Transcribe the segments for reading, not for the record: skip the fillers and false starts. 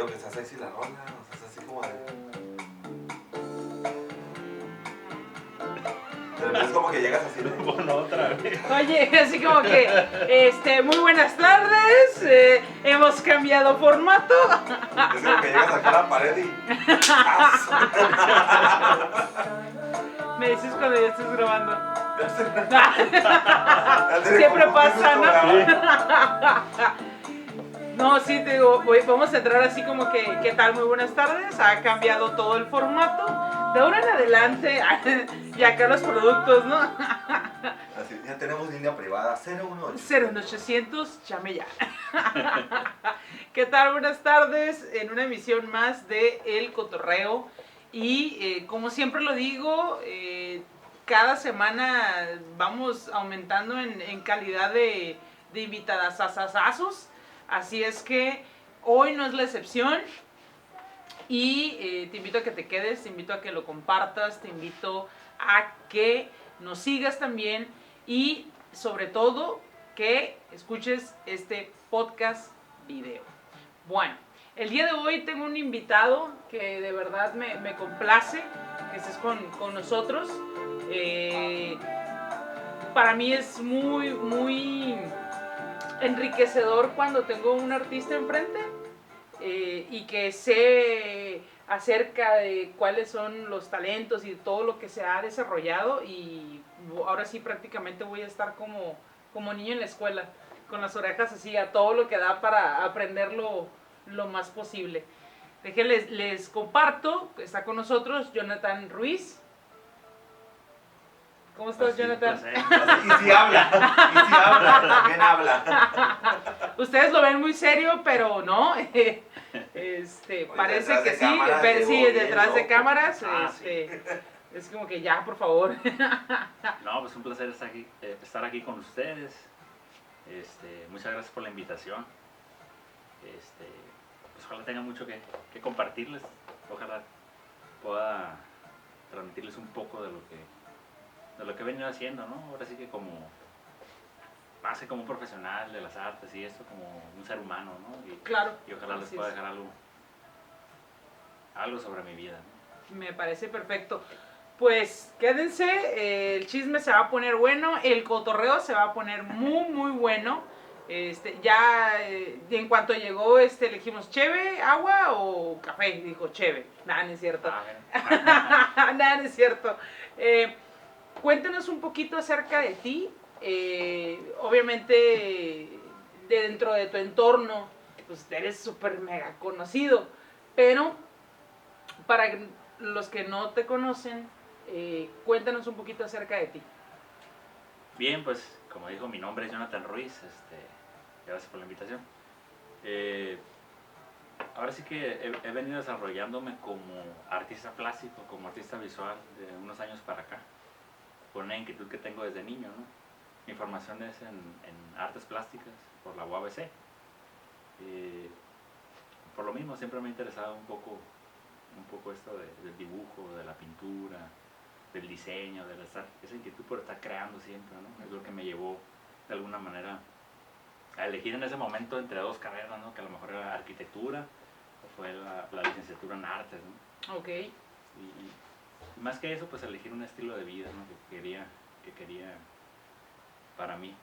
Pero que está sexy la rola, o sea, es así como de... Es como que llegas así de... Bueno, otra vez. Oye, así como que, muy buenas tardes, hemos cambiado formato. Es como que llegas acá a la pared y... Me dices cuando ya estés grabando. Ya te Siempre digo, pasa, ¿no? programa. No, sí, te digo, vamos a entrar así como que, ¿qué tal? Muy buenas tardes, ha cambiado todo el formato. De ahora en adelante, y acá los productos, ¿no? Así, ya tenemos línea privada, 01800. 01800, llame ya. ¿Qué tal? Buenas tardes en una emisión más de El Cotorreo. Y como siempre lo digo, cada semana vamos aumentando en calidad de invitadasasazos. Así es que hoy no es la excepción. Y te invito a que te quedes, te invito a que lo compartas, te invito a que nos sigas también y sobre todo que escuches este podcast video. Bueno, el día de hoy tengo un invitado que de verdad me complace que estés con nosotros. Para mí es muy enriquecedor cuando tengo un artista enfrente. Y que sé acerca de cuáles son los talentos y todo lo que se ha desarrollado, y ahora sí prácticamente voy a estar como niño en la escuela, con las orejas así a todo lo que da para aprender lo más posible. Les comparto, está con nosotros Jonathan Ruiz. ¿Cómo estás, Jonathan? Y si habla, también habla. Ustedes lo ven muy serio, pero no. Parece que sí, pero sí, detrás de cámaras. Es como que ya, por favor. No, pues un placer estar aquí con ustedes. Muchas gracias por la invitación. Pues ojalá tenga mucho que compartirles. Ojalá pueda transmitirles un poco de lo que he venido haciendo, ¿no? Ahora sí que más que como un profesional de las artes y esto, como un ser humano, ¿no? Claro. Y ojalá les pueda dejar algo sobre mi vida, ¿no? Me parece perfecto. Pues quédense, el chisme se va a poner bueno, el cotorreo se va a poner muy bueno. En cuanto llegó, le dijimos, ¿cheve, agua o café? Dijo, cheve. Nada, no es cierto. Nada, no es cierto. Cuéntanos un poquito acerca de ti. Obviamente, dentro de tu entorno, pues eres súper mega conocido. Pero, para los que no te conocen, cuéntanos un poquito acerca de ti. Bien, pues, como dijo, mi nombre es Jonathan Ruiz. Gracias por la invitación. Ahora sí que he venido desarrollándome como artista plástico, como artista visual de unos años para acá, por una inquietud que tengo desde niño, ¿no? Mi formación es en artes plásticas por la UABC. Por lo mismo siempre me ha interesado un poco esto del dibujo, de la pintura, del diseño, esa inquietud por estar creando siempre, ¿no? Es lo que me llevó de alguna manera a elegir en ese momento entre dos carreras, ¿no? Que a lo mejor era arquitectura o fue la licenciatura en artes, ¿no? Ok. Y más que eso, pues elegir un estilo de vida, ¿no? que quería para mí.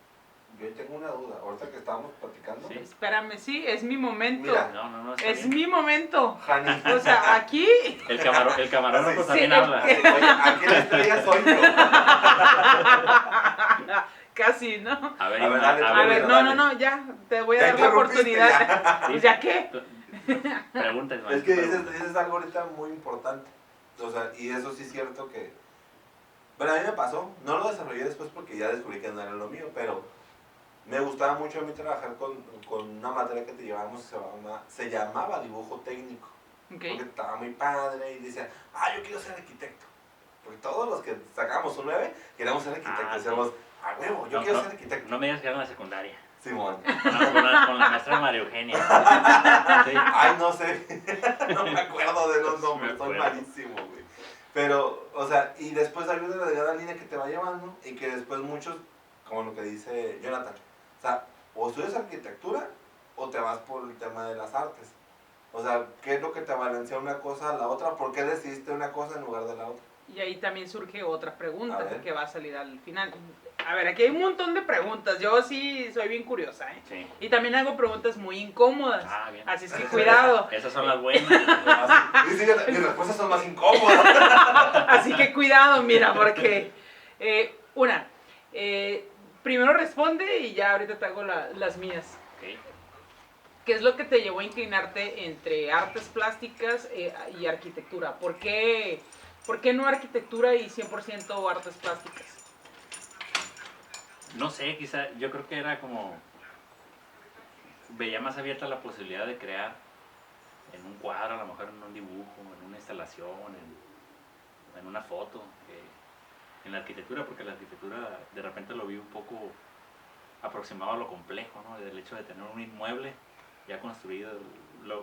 Yo tengo una duda, ahorita que estábamos platicando. Sí. Espérame, sí, es mi momento. Mira, No, es bien. mi momento. Jani. O sea, aquí. El camarógrafo Sí, también sí, habla. Oye, aquí la estrella soy yo. Casi, ¿no? A ver, dale, A ver, dale. no, ya. Te voy a Ya dar la interrumpiste, oportunidad. ya. Pues ya qué. Preguntas, Es que dices algo ahorita muy importante. O sea, y eso sí es cierto que... Bueno, a mí me pasó. No lo desarrollé después porque ya descubrí que no era lo mío, pero me gustaba mucho a mí trabajar con una materia que te llevábamos que se llamaba dibujo técnico. Okay. Porque estaba muy padre y decía, yo quiero ser arquitecto. Porque todos los que sacábamos un 9 queríamos ser arquitectos. Decíamos, a huevo, yo quiero ser arquitecto. No me digas que era en la secundaria. Simón. Con la maestra María Eugenia. Sí. Ay, no sé. No me acuerdo de los nombres, estoy malísimo, güey. Pero, o sea, y después hay una delgada línea que te va llevando y que después muchos, como lo que dice Jonathan, o sea, o estudias arquitectura o te vas por el tema de las artes. O sea, ¿qué es lo que te balancea una cosa a la otra? ¿Por qué decidiste una cosa en lugar de la otra? Y ahí también surge otra A pregunta ver. que va a salir al final. A ver, aquí hay un montón de preguntas. Yo sí soy bien curiosa, ¿eh? Sí. Y también hago preguntas muy incómodas. Ah, bien. Así es que cuidado. Esas son las buenas. Sí, mis respuestas son más incómodas. Así que cuidado, mira, porque primero responde y ya ahorita te hago las mías. Ok. ¿Qué es lo que te llevó a inclinarte entre artes plásticas y arquitectura? ¿Por qué no arquitectura y 100% artes plásticas? No sé, quizá, yo creo que era como, veía más abierta la posibilidad de crear en un cuadro, a lo mejor en un dibujo, en una instalación, en una foto, en la arquitectura, porque la arquitectura de repente lo vi un poco aproximado a lo complejo, ¿no? El hecho de tener un inmueble ya construido,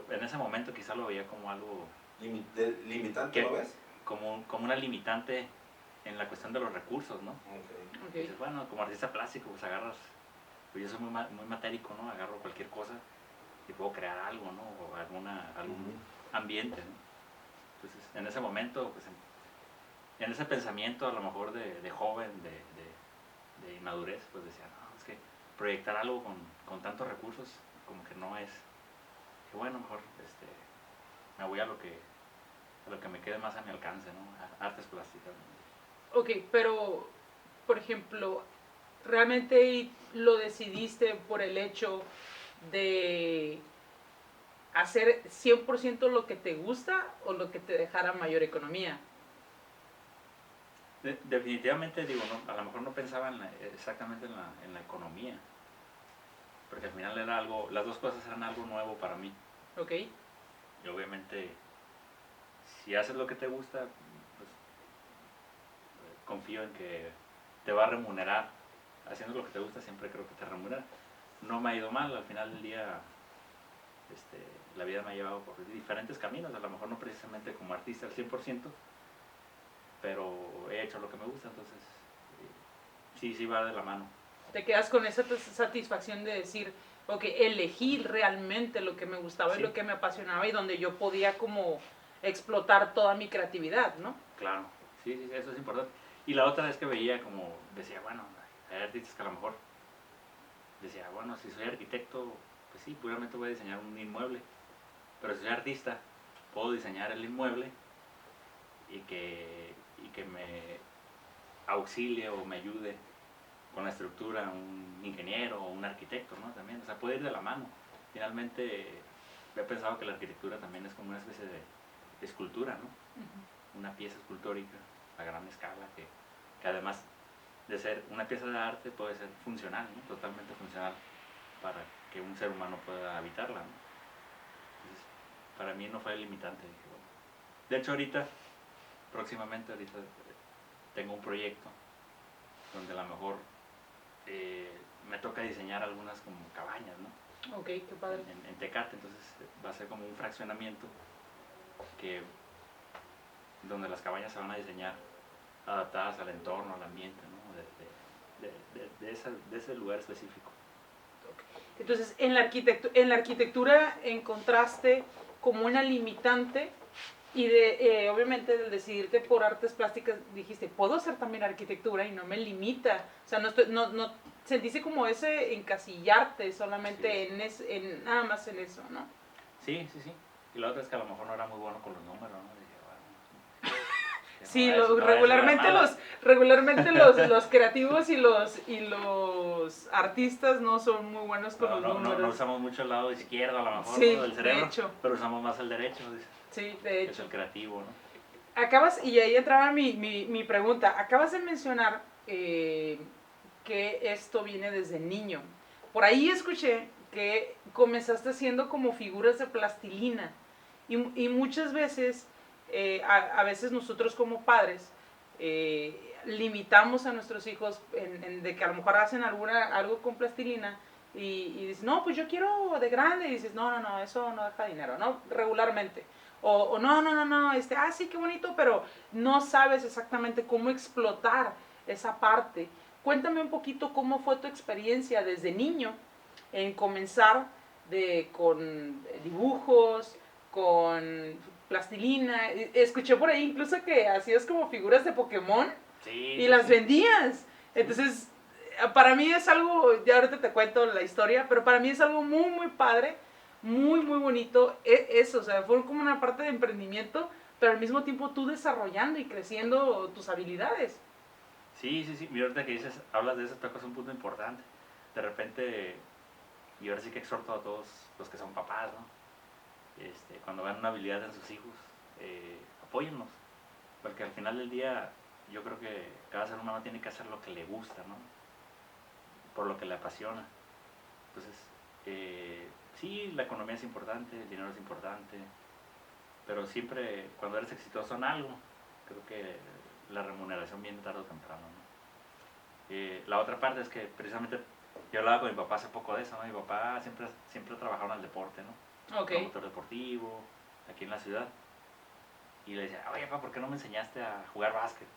en ese momento quizá lo veía como algo... ¿Limitante lo ves? Como una limitante en la cuestión de los recursos, ¿no? Okay. Dices, bueno, como artista plástico, pues agarras, pues yo soy muy matérico, ¿no? Agarro cualquier cosa y puedo crear algo, ¿no? O algún ambiente, ¿no? Entonces, en ese momento, pues en ese pensamiento a lo mejor de joven, de inmadurez, pues decía, no, es que proyectar algo con tantos recursos, como que no es, que bueno, mejor me voy a lo que me quede más a mi alcance, ¿no? Artes plásticas, ¿no? Ok, pero, por ejemplo, ¿realmente lo decidiste por el hecho de hacer 100% lo que te gusta o lo que te dejara mayor economía? Definitivamente, digo, no, a lo mejor no pensaba exactamente en la economía, porque al final era algo, las dos cosas eran algo nuevo para mí. Ok. Y obviamente, si haces lo que te gusta, pues confío en que te va a remunerar. Haciendo lo que te gusta siempre creo que te remunera. No me ha ido mal, al final del día la vida me ha llevado por diferentes caminos, a lo mejor no precisamente como artista al 100%, pero he hecho lo que me gusta, entonces sí va de la mano. Te quedas con esa satisfacción de decir, ok, elegí realmente lo que me gustaba y lo que me apasionaba y donde yo podía como explotar toda mi creatividad, ¿no? Claro, sí, eso es importante. Y la otra vez que veía como, decía, bueno, hay artistas que a lo mejor, decía, bueno, si soy arquitecto, pues sí, puramente voy a diseñar un inmueble, pero si soy artista, puedo diseñar el inmueble y que me auxilie o me ayude con la estructura un ingeniero o un arquitecto, ¿no? También, o sea, puede ir de la mano. Finalmente, he pensado que la arquitectura también es como una especie de escultura, ¿no? Una pieza escultórica a gran escala que además de ser una pieza de arte puede ser funcional, ¿no? Totalmente funcional para que un ser humano pueda habitarla, ¿no? Entonces, para mí no fue limitante. Dije, bueno. De hecho, próximamente tengo un proyecto donde a lo mejor me toca diseñar algunas como cabañas, ¿no? Ok, qué padre. En Tecate, entonces va a ser como un fraccionamiento donde las cabañas se van a diseñar adaptadas al entorno, al ambiente, ¿no? De ese lugar específico. Entonces, en la arquitectura encontraste como una limitante y obviamente al decidirte por artes plásticas dijiste, puedo hacer también arquitectura y no me limita. O sea, no sentiste como ese encasillarte solamente en nada más en eso, ¿no? Sí. Y la otra es que a lo mejor no era muy bueno con los números, ¿no? Sí, regularmente los creativos y los artistas no son muy buenos con los números. No usamos mucho el lado izquierdo a lo mejor, sí, ¿no? Del cerebro, de hecho. pero usamos más el derecho. Sí, de hecho. Es el creativo, ¿no? Y ahí entraba mi pregunta. Acabas de mencionar que esto viene desde niño. Por ahí escuché que comenzaste haciendo como figuras de plastilina y muchas veces, a veces nosotros como padres, limitamos a nuestros hijos de que a lo mejor hacen algo con plastilina y dices, no, pues yo quiero de grande, y dices, no, eso no deja dinero, ¿no? Regularmente. O no, sí, qué bonito, pero no sabes exactamente cómo explotar esa parte. Cuéntame un poquito cómo fue tu experiencia desde niño en comenzar con dibujos, con plastilina. Escuché por ahí incluso que hacías como figuras de Pokémon Sí, y sí, las sí. vendías. Entonces, para mí es algo, ya ahorita te cuento la historia, pero para mí es algo muy, muy padre, muy, muy bonito. Eso, o sea, fue como una parte de emprendimiento, pero al mismo tiempo tú desarrollando y creciendo tus habilidades. Sí, sí, sí. Y ahorita que dices, hablas de eso, tocas un punto importante. De repente, y ahora sí que exhorto a todos los que son papás, ¿no? Cuando vean una habilidad en sus hijos, apóyenlos. Porque al final del día, yo creo que cada ser humano tiene que hacer lo que le gusta, ¿no? Por lo que le apasiona. Entonces, sí, la economía es importante, el dinero es importante, pero siempre cuando eres exitoso en algo, creo que la remuneración viene tarde o temprano, ¿no? La otra parte es que precisamente yo hablaba con mi papá hace poco de eso, ¿no? Mi papá siempre ha trabajado en el deporte, ¿no? Ok. Promotor deportivo, aquí en la ciudad. Y le decía, oye, papá, ¿por qué no me enseñaste a jugar básquet?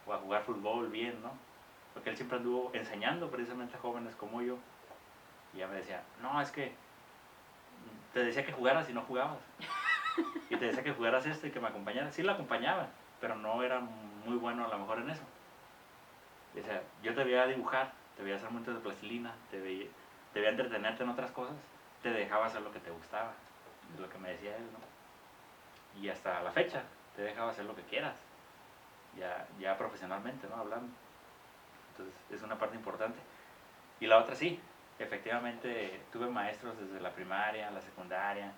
O a jugar fútbol bien, ¿no? Porque él siempre anduvo enseñando precisamente a jóvenes como yo. Y ya me decía, no, es que te decía que jugaras y no jugabas. Y te decía que jugaras esto y que me acompañaras. Sí, la acompañaba, pero no era muy bueno a lo mejor en eso. O sea, yo te veía dibujar, te veía hacer montes de plastilina, te veía entretenerte en otras cosas, te dejaba hacer lo que te gustaba, es lo que me decía él, ¿no? Y hasta la fecha, te dejaba hacer lo que quieras, ya profesionalmente, ¿no? Hablando. Entonces, es una parte importante. Y la otra sí, efectivamente, tuve maestros desde la primaria, la secundaria,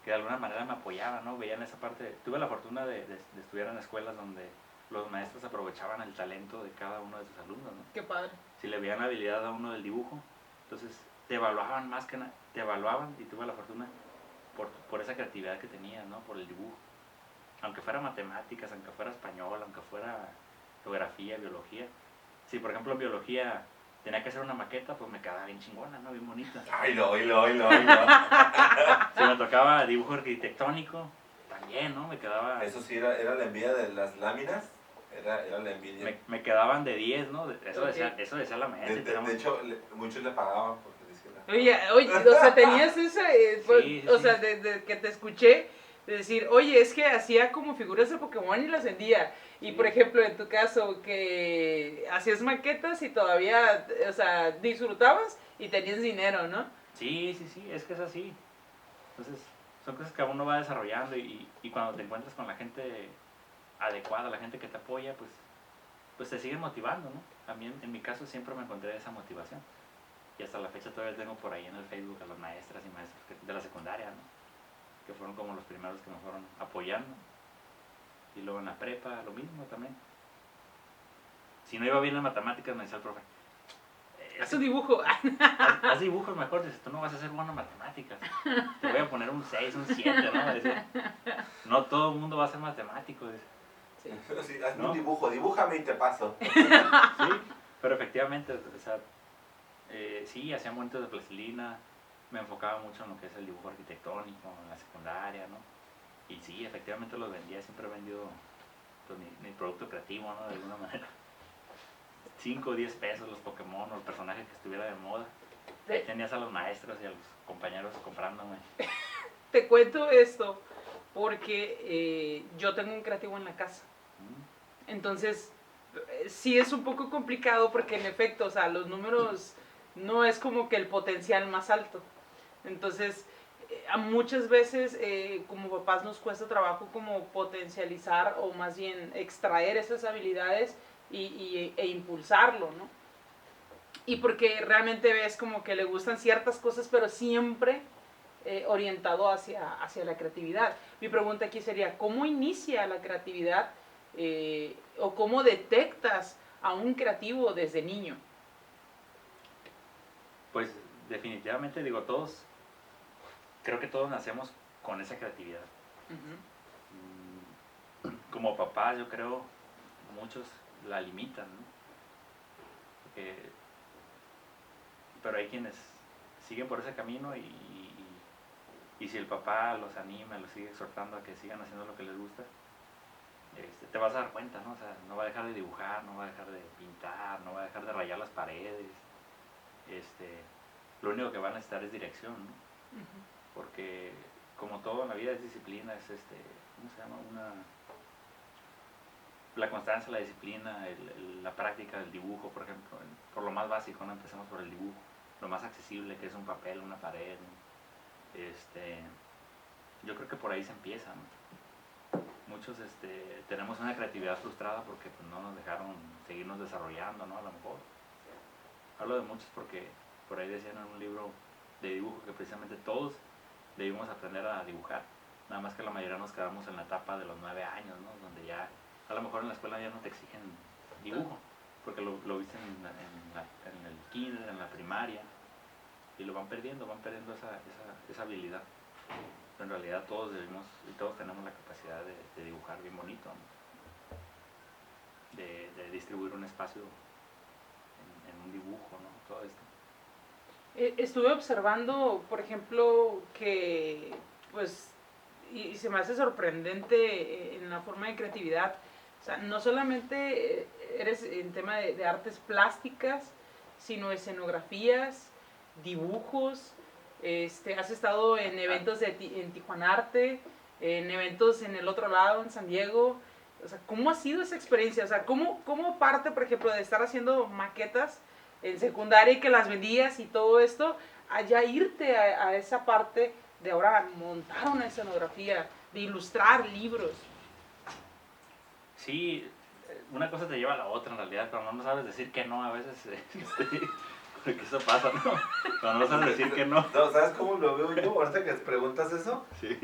que de alguna manera me apoyaban, ¿no? Veían esa parte. Tuve la fortuna de estudiar en escuelas donde los maestros aprovechaban el talento de cada uno de sus alumnos, ¿no? Qué padre. Si le veían habilidad a uno del dibujo, entonces te evaluaban más que nada, te evaluaban y tuve la fortuna por esa creatividad que tenía, ¿no? Por el dibujo. Aunque fuera matemáticas, aunque fuera español, aunque fuera geografía, biología. Si por ejemplo en biología tenía que hacer una maqueta, pues me quedaba bien chingona, ¿no? Bien bonita. Ay, no. Si me tocaba dibujo arquitectónico, también, ¿no? Me quedaba... Eso sí, era la envidia de las láminas. Era la envidia. Me quedaban de 10, ¿no? Eso, Ok. eso decía la maestra. De hecho, muchos le pagaban porque decían. Oye, o sea, tenías ese, Sí, o sí. sea, de que te escuché, de decir, oye, es que hacía como figuras de Pokémon y las vendía. Y Sí. por ejemplo, en tu caso, que hacías maquetas y todavía, o sea, disfrutabas y tenías dinero, ¿no? Sí, sí, sí, es que es así. Entonces, son cosas que uno va desarrollando y cuando te encuentras con la gente adecuada, la gente que te apoya, pues te sigue motivando, ¿no? A mí, en mi caso, siempre me encontré esa motivación. Y hasta la fecha todavía tengo por ahí en el Facebook a las maestras y maestros de la secundaria, ¿no? Que fueron como los primeros que me fueron apoyando. Y luego en la prepa, lo mismo también. Si no iba bien en matemáticas, me decía el profe, Haz un dibujo. haz dibujos mejor, dices, tú no vas a ser bueno en matemáticas. Te voy a poner un 6, un 7, ¿no? Decía, no todo el mundo va a ser matemático, dice. Sí, hazme ¿No? un dibujo, dibújame y te paso. Sí, pero efectivamente, o sea, sí, hacía montes de plastilina, me enfocaba mucho en lo que es el dibujo arquitectónico, en la secundaria, ¿no? Y sí, efectivamente los vendía, siempre he vendido pues, mi producto creativo, ¿no? De alguna manera. 5 o 10 pesos los Pokémon o el personaje que estuviera de moda. Ahí tenías a los maestros y a los compañeros comprándome. Te cuento esto porque yo tengo un creativo en la casa. Entonces, sí es un poco complicado porque en efecto, o sea, los números no es como que el potencial más alto. Entonces, muchas veces como papás nos cuesta trabajo como potencializar o más bien extraer esas habilidades e impulsarlo, ¿no? Y porque realmente ves como que le gustan ciertas cosas, pero siempre orientado hacia la creatividad. Mi pregunta aquí sería, ¿cómo inicia la creatividad o cómo detectas a un creativo desde niño? Pues definitivamente digo, creo que todos nacemos con esa creatividad. Como papás yo creo muchos la limitan, ¿no? Pero hay quienes siguen por ese camino y si el papá los anima, los sigue exhortando a que sigan haciendo lo que les gusta, te vas a dar cuenta, ¿no? O sea, no va a dejar de dibujar, no va a dejar de pintar, no va a dejar de rayar las paredes. Lo único que va a necesitar es dirección, ¿no? Porque como todo en la vida es disciplina, es ¿cómo se llama? La constancia, la disciplina, la práctica del dibujo, por ejemplo, por lo más básico, ¿no? Empecemos por el dibujo, lo más accesible que es un papel, una pared, ¿no? Yo creo que por ahí se empieza, ¿no? Muchos tenemos una creatividad frustrada porque pues, no nos dejaron seguirnos desarrollando, ¿no? A lo mejor. Hablo de muchos porque por ahí decían en un libro de dibujo que precisamente todos debimos aprender a dibujar. Nada más que la mayoría nos quedamos en la etapa de los 9 años, ¿no? Donde ya, a lo mejor en la escuela ya no te exigen dibujo, porque lo viste en el kinder, en la primaria, y lo van perdiendo esa habilidad. Pero en realidad todos debimos y todos tenemos la capacidad de dibujar bien bonito, ¿no? De distribuir un espacio en un dibujo, ¿no? Todo esto. Estuve observando, por ejemplo, que, pues, y se me hace sorprendente en la forma de creatividad. O sea, no solamente eres en tema de artes plásticas, sino escenografías, dibujos. Has estado en eventos en Tijuanarte, en eventos en el otro lado, en San Diego. O sea, ¿cómo ha sido esa experiencia? O sea, ¿cómo parte, por ejemplo, de estar haciendo maquetas en secundaria y que las vendías y todo esto, a ya irte a esa parte de ahora montar una escenografía, de ilustrar libros? Sí, una cosa te lleva a la otra en realidad, cuando no sabes decir que no a veces, porque eso pasa, ¿no? Cuando no sabes decir que no. No, ¿sabes cómo lo veo yo? Ahorita que preguntas eso. Sí.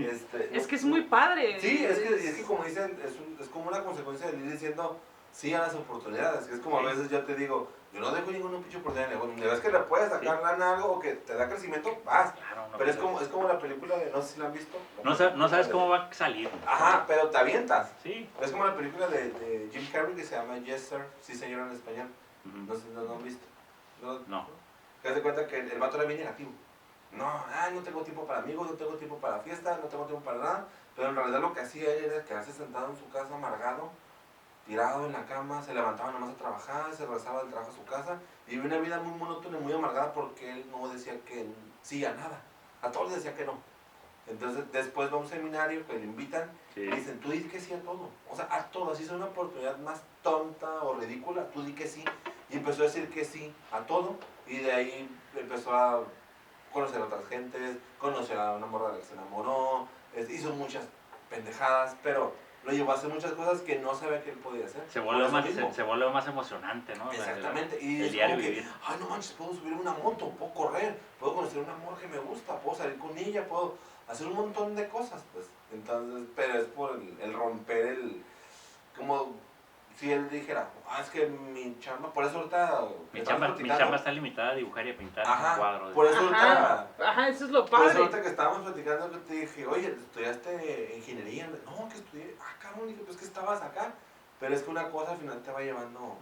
Es que es muy padre. Sí, es que como dicen, es como una consecuencia de ir diciendo sí a las oportunidades. Es como a veces yo te digo, yo no dejo ninguna pinche oportunidad. Bueno, ves que le puedes sacar lana a algo o que te da crecimiento, vas. Claro, no, Pero es como la película de, no sé si la han visto. No sabes cómo va a salir. Ajá, pero te avientas. Sí. Es como la película de Jim Carrey que se llama Yes Sir, sí señor en español. Uh-huh. No sé, no han visto. No. Te das cuenta que el vato era bien negativo. No, no tengo tiempo para amigos, no tengo tiempo para fiestas, no tengo tiempo para nada. Pero en realidad lo que hacía él era quedarse sentado en su casa amargado, tirado en la cama, se levantaba nomás a trabajar, se regresaba del trabajo a su casa y vivía una vida muy monótona y muy amargada porque él no decía que sí a nada. A todos les decía que no. Entonces después va a un seminario que le invitan y dicen, tú di que sí a todo. O sea, a todo. Así es una oportunidad más tonta o ridícula, tú di que sí. Y empezó a decir que sí a todo y de ahí empezó a conocer a otras gentes, conoció a una morra de la que se enamoró, hizo muchas pendejadas, pero lo llevó a hacer muchas cosas que no sabía que él podía hacer. Se vuelve más emocionante, ¿no? Exactamente, y es como que, ay no manches, puedo subir una moto, puedo correr, puedo conocer una morra que me gusta, puedo salir con ella, puedo hacer un montón de cosas, pues. Entonces, pero es por el romper como si él dijera, es que mi chamba, por eso ahorita... Mi chamba está limitada a dibujar y a pintar un cuadro. Por eso ahorita... Ajá, eso es lo padre. Por eso ahorita que estábamos platicando, que te dije, oye, ¿estudiaste ingeniería? No, que estudié, cabrón, dije, pues que estabas acá. Pero es que una cosa al final te va llevando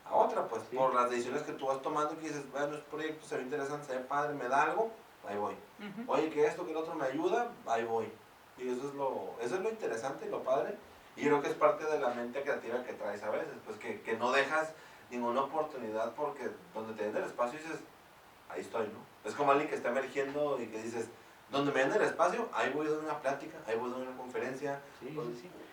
a otra, pues, sí. Por las decisiones que tú vas tomando, que dices, bueno, este proyecto se ve interesante, se ve padre, me da algo, ahí voy. Uh-huh. Oye, que esto, que el otro me ayuda, ahí voy. Y eso es lo interesante y lo padre. Y creo que es parte de la mente creativa que traes a veces, pues que no dejas ninguna oportunidad porque donde te den el espacio dices, ahí estoy, ¿no? Es como alguien que está emergiendo y que dices, donde me den el espacio, ahí voy a dar una plática, ahí voy a dar una conferencia, sí.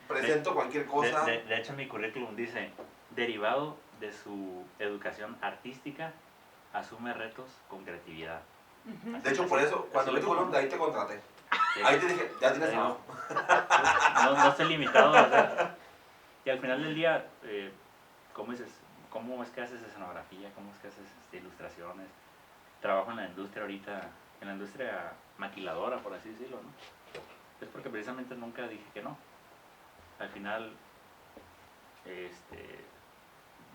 Presento cualquier cosa. De hecho, mi currículum dice, derivado de su educación artística, asume retos con creatividad. Uh-huh. De hecho, por eso, cuando me tocó, de ahí te contraté. Sí. Ahí te dije, ya tienes trabajo. No estoy limitado. O sea, y al final del día, ¿cómo dices? ¿Cómo es que haces escenografía? ¿Cómo es que haces ilustraciones? Trabajo en la industria ahorita, en la industria maquiladora, por así decirlo, ¿no? Es porque precisamente nunca dije que no. Al final,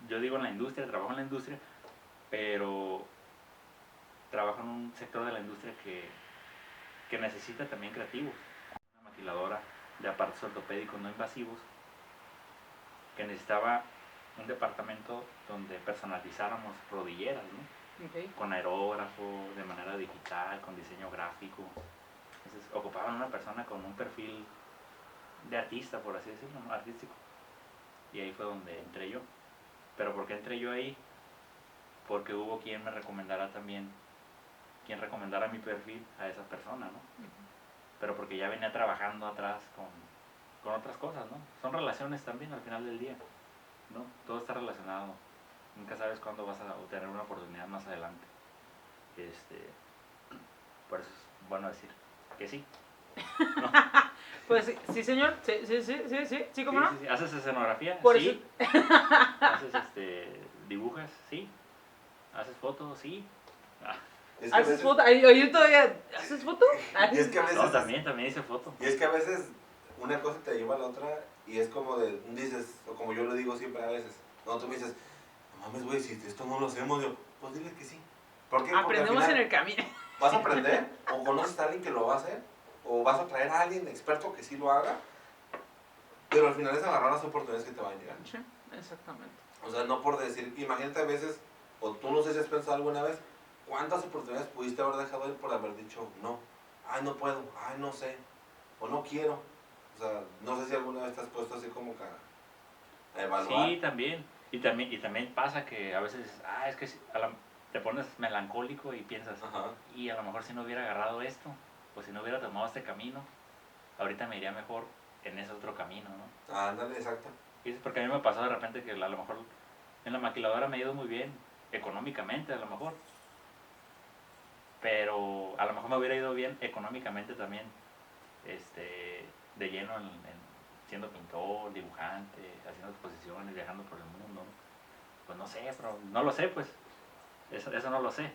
yo digo en la industria, trabajo en la industria, pero trabajo en un sector de la industria que necesita también creativos. Una maquiladora de aparatos ortopédicos no invasivos que necesitaba un departamento donde personalizáramos rodilleras, ¿no? Okay. Con aerógrafo, de manera digital, con diseño gráfico. Entonces ocupaban una persona con un perfil de artista, por así decirlo, ¿no? Artístico. Y ahí fue donde entré yo. ¿Pero por qué entré yo ahí? Porque hubo quien me recomendara también, quien recomendara mi perfil a esa persona, ¿no? Uh-huh. pero porque ya venía trabajando atrás con otras cosas, ¿no? Son relaciones también al final del día, ¿no? Todo está relacionado. Nunca sabes cuándo vas a obtener una oportunidad más adelante. Por eso es bueno decir que sí. ¿No? Pues sí, señor. Sí, ¿cómo no? Sí. ¿Haces escenografía? Por Sí. ¿Haces dibujas? Sí. ¿Haces fotos? Sí. Ah. Es que a ¿Haces veces, foto? Yo todavía... ¿Haces foto? y es que a veces, No, también hice foto. y es que a veces una cosa te lleva a la otra y es como de, dices, o como yo lo digo siempre a veces, no, tú me dices, no mames, güey, si esto no lo hacemos, yo, pues dile que sí. ¿Por qué? Porque al Aprendemos final en el camino. vas a aprender, o conoces a alguien que lo va a hacer, o vas a traer a alguien experto que sí lo haga, pero al final es agarrar las oportunidades que te van a llegar. Sí, exactamente. O sea, no por decir, imagínate a veces, o tú no sé si has pensado alguna vez, ¿cuántas oportunidades pudiste haber dejado ir por haber dicho no? Ay, no puedo, ay, no sé, o no quiero. O sea, no sé si alguna vez te has puesto así como que a evaluar. Sí, también. Y también pasa que a veces, es que te pones melancólico y piensas, Ajá. y a lo mejor si no hubiera agarrado esto, pues si no hubiera tomado este camino, ahorita me iría mejor en ese otro camino, ¿no? Ándale, exacto. Y es porque a mí me pasó de repente que a lo mejor en la maquiladora me ha ido muy bien, económicamente a lo mejor, pero a lo mejor me hubiera ido bien económicamente también, de lleno siendo pintor, dibujante, haciendo exposiciones, viajando por el mundo, ¿no? Pues no sé, pero no lo sé, pues, eso no lo sé.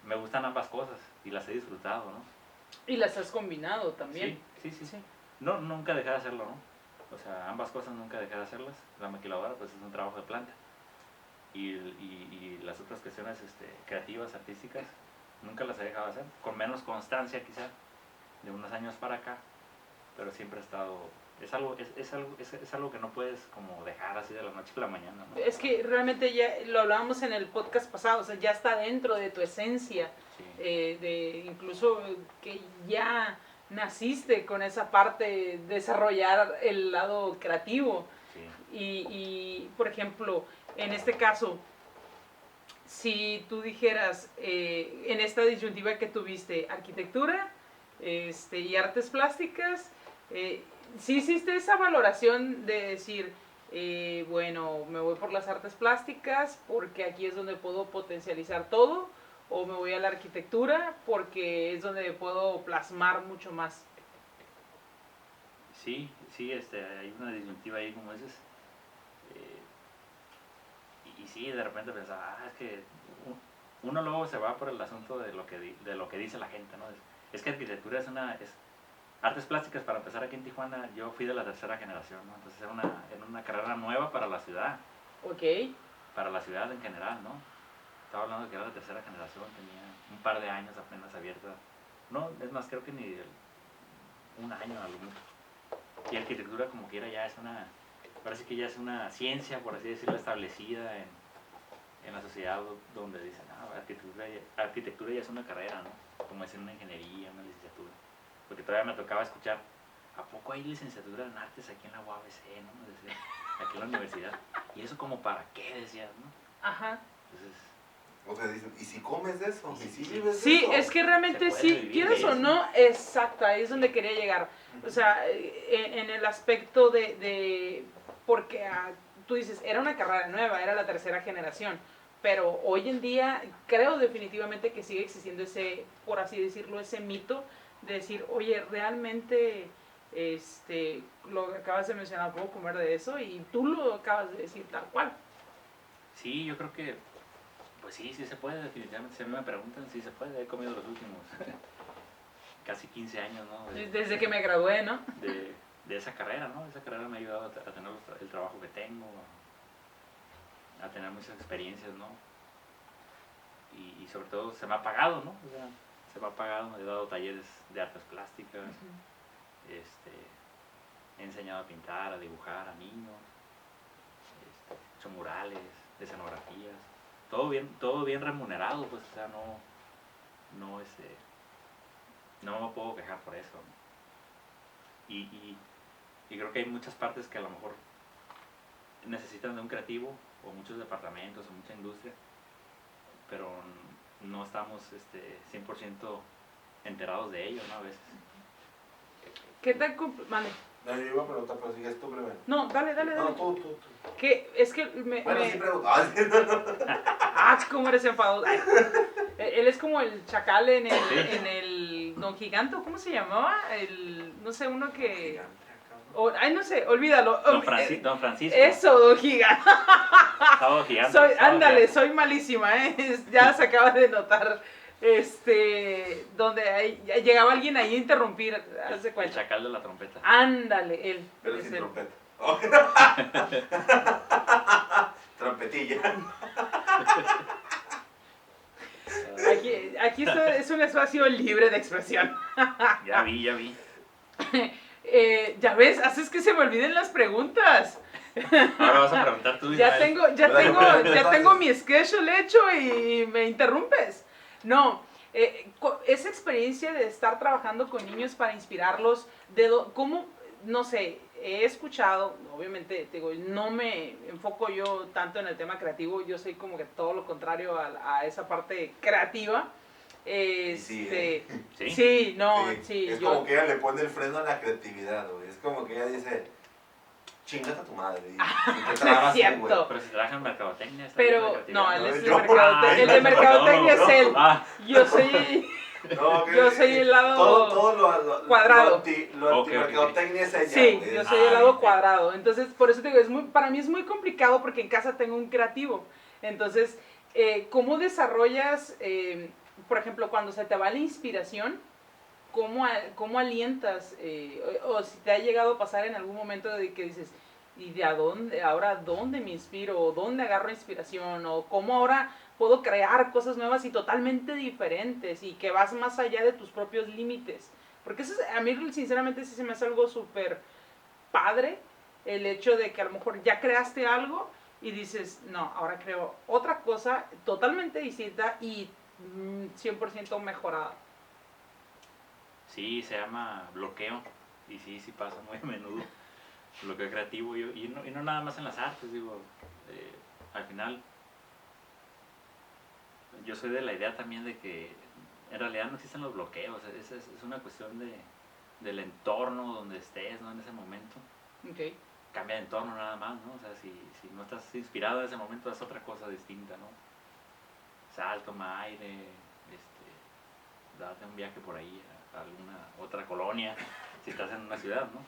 Me gustan ambas cosas y las he disfrutado, ¿no? Y las has combinado también. Sí. No, nunca dejé de hacerlo, ¿no? O sea, ambas cosas nunca dejé de hacerlas. La maquiladora, pues, es un trabajo de planta. Y las otras cuestiones creativas, artísticas, nunca las he dejado de hacer. Con menos constancia, quizá, de unos años para acá. Pero siempre ha estado... Es algo que no puedes como dejar así de la noche a la mañana, ¿no? Es que realmente ya lo hablábamos en el podcast pasado, o sea, ya está dentro de tu esencia, Sí. de incluso que ya naciste con esa parte, desarrollar el lado creativo. Sí. Y por ejemplo, en este caso, si tú dijeras, en esta disyuntiva que tuviste, arquitectura y artes plásticas, ¿sí hiciste esa valoración de decir, bueno, me voy por las artes plásticas porque aquí es donde puedo potencializar todo, o me voy a la arquitectura porque es donde puedo plasmar mucho más? Sí, hay una disyuntiva ahí, como dices. Y sí, de repente pensaba, es que uno luego se va por el asunto de lo que dice la gente, ¿no? Es que arquitectura es artes plásticas. Para empezar, aquí en Tijuana, yo fui de la tercera generación, ¿no? Entonces era una carrera nueva para la ciudad, Ok. para la ciudad en general, ¿no? Estaba hablando de que era la tercera generación, tenía un par de años apenas abierta. No, es más, creo que ni un año a lo mucho. Y arquitectura, como quiera, ya es parece que ya es una ciencia, por así decirlo, establecida en la sociedad, donde dicen, arquitectura ya es una carrera, ¿no? Como es en una ingeniería, una licenciatura. Porque todavía me tocaba escuchar, ¿a poco hay licenciatura en artes aquí en la UABC, no? Decía, aquí en la universidad. ¿Y eso como para qué? Decías, ¿no? Ajá. Entonces, O sea, dicen, ¿y si comes de eso? ¿Y si Sí. vives de Sí, eso? es que realmente Se puede sí, vivir quieres de o eso. no, exacto, ahí es donde quería llegar. O sea, en el aspecto porque tú dices, era una carrera nueva, era la tercera generación, pero hoy en día creo definitivamente que sigue existiendo ese, por así decirlo, ese mito de decir, oye, realmente lo que acabas de mencionar, puedo comer de eso, y tú lo acabas de decir tal cual. Sí, yo creo que, pues sí se puede, definitivamente. Si a mí me preguntan, sí se puede. He comido los últimos casi 15 años, ¿no? Desde que me gradué, ¿no? De esa carrera, ¿no? Esa carrera me ha ayudado a tener el trabajo que tengo, a tener muchas experiencias, ¿no? Y sobre todo se me ha pagado, ¿no? O sea, se me ha pagado, he dado talleres de artes plásticas, he enseñado a pintar, a dibujar a niños, he hecho murales, escenografías, todo bien remunerado, pues, o sea, no, no me puedo quejar por eso, ¿no? Y creo que hay muchas partes que a lo mejor necesitan de un creativo, o muchos departamentos, o mucha industria, pero no estamos 100% enterados de ello, ¿no? A veces. ¿Qué tal? Vale. No, yo iba a preguntar, pero sigues tú primero. No, dale. No, tú. Que es que Bueno, sí pregunto. ¿Cómo eres enfadado? Ay, él es como el chacal en el Don Gigante, ¿cómo se llamaba? No sé, uno que... no sé, olvídalo. Don Francisco. Eso, Don Gigante. Sábado Gigante. Ándale, soy malísima, ya se acaba de notar. Donde llegaba alguien ahí a interrumpir. Hace El cuenta. chacal de la trompeta. Ándale, él. Pero es sin él. trompeta. Trompetilla. Aquí es un espacio libre de expresión. Ya vi. Ya ves, haces que se me olviden las preguntas. Ahora vas a preguntar tú, Ya Ismael. tengo mi schedule hecho y me interrumpes. No, esa experiencia de estar trabajando con niños para inspirarlos, ¿cómo? No sé, he escuchado, obviamente, te digo, no me enfoco yo tanto en el tema creativo, yo soy como que todo lo contrario a esa parte creativa. Sí. Sí, Es como que ella le pone el freno a la creatividad, güey. Es como que ella dice, chingate a tu madre. Y te trabas, es cierto. güey. Pero si trabaja en mercadotecnia, está Pero, bien no, creatividad. él es Yo- el de mercadotecnia es él. Ah, Yo soy No, Yo soy el lado todo lo cuadrado. Lo Ok. antimercadotecnia es ella, Sí, güey. yo soy el lado bien. cuadrado. Entonces, por eso te digo, para mí es muy complicado porque en casa tengo un creativo. Entonces, ¿cómo desarrollas, por ejemplo, cuando se te va la inspiración, cómo alientas? O si te ha llegado a pasar en algún momento de que dices, ¿y dónde me inspiro? ¿O dónde agarro inspiración? ¿O cómo ahora puedo crear cosas nuevas y totalmente diferentes y que vas más allá de tus propios límites? Porque a mí sinceramente sí se me hace algo súper padre el hecho de que a lo mejor ya creaste algo y dices, no, ahora creo otra cosa totalmente distinta y 100% mejorada. sí, se llama bloqueo. Y sí pasa muy a menudo. Bloqueo creativo. Y no nada más en las artes, digo. Al final, yo soy de la idea también de que en realidad no existen los bloqueos. Es una cuestión del entorno donde estés, ¿no? En ese momento. Okay. Cambia de entorno nada más, ¿no? O sea, si no estás inspirado en ese momento, es otra cosa distinta, ¿no? Sal, toma aire, date un viaje por ahí a alguna otra colonia, si estás en una ciudad, ¿no?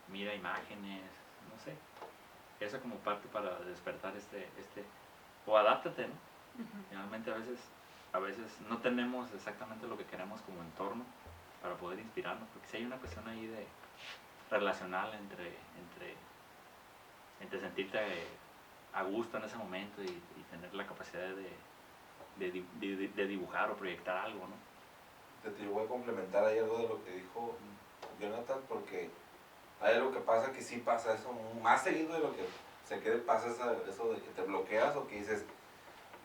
Mira imágenes, no sé. Eso como parte para despertar o adáptate, ¿no? Finalmente a veces no tenemos exactamente lo que queremos como entorno para poder inspirarnos, porque si hay una cuestión ahí de relacional entre sentirte a gusto en ese momento y tener la capacidad de dibujar o proyectar algo, ¿no? Te voy a complementar ahí algo de lo que dijo Jonathan, porque hay algo que pasa que sí pasa eso más seguido de lo que pasa eso de que te bloqueas o que dices,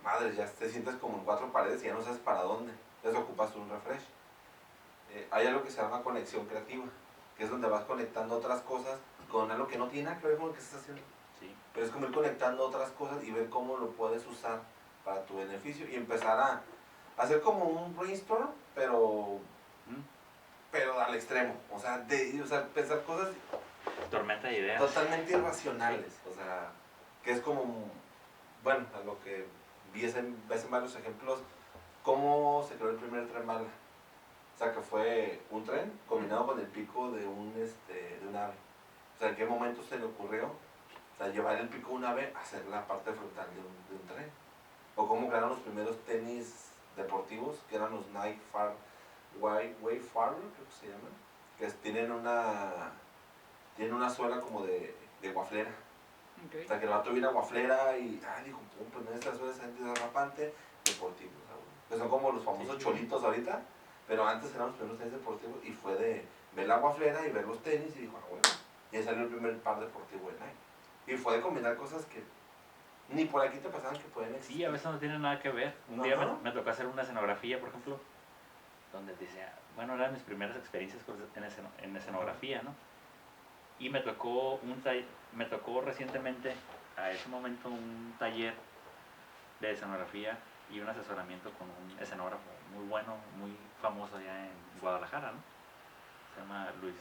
madre, ya te sientes como en cuatro paredes y ya no sabes para dónde, entonces ocupas un refresh. Hay algo que se llama conexión creativa, que es donde vas conectando otras cosas con algo que no tiene nada que ver con lo que estás haciendo. Sí. Pero es como ir conectando otras cosas y ver cómo lo puedes usar para tu beneficio y empezar a hacer como un brainstorm, pero al extremo, o sea, pensar cosas Tormenta de ideas. totalmente irracionales, o sea, que es como, bueno, a lo que ves en varios ejemplos, cómo se creó el primer tren bala. O sea, que fue un tren combinado con el pico de un ave. O sea, ¿en qué momento se le ocurrió? O sea, llevar el pico de un ave a hacer la parte frontal de un tren. O cómo crearon los primeros tenis deportivos, que eran los Nike Wayfarer, creo que se llaman, que tienen una suela como de guaflera. Okay. O sea, que el vato viene a guaflera y dijo, pues en esta suela es antiderrapante, deportivo. O sea, que son como los famosos cholitos ahorita, pero antes eran los primeros tenis deportivos y fue de ver la guaflera y ver los tenis y dijo, bueno, y ahí salió el primer par deportivo de Nike. Y fue de combinar cosas que ni por aquí te pasaban que pueden existir. Sí, a veces no tienen nada que ver. Un día me tocó hacer una escenografía, por ejemplo, donde decía, bueno, eran mis primeras experiencias en escenografía, ¿no? Y me tocó recientemente, a ese momento, un taller de escenografía y un asesoramiento con un escenógrafo muy bueno, muy famoso allá en Guadalajara, ¿no? se llama Luis,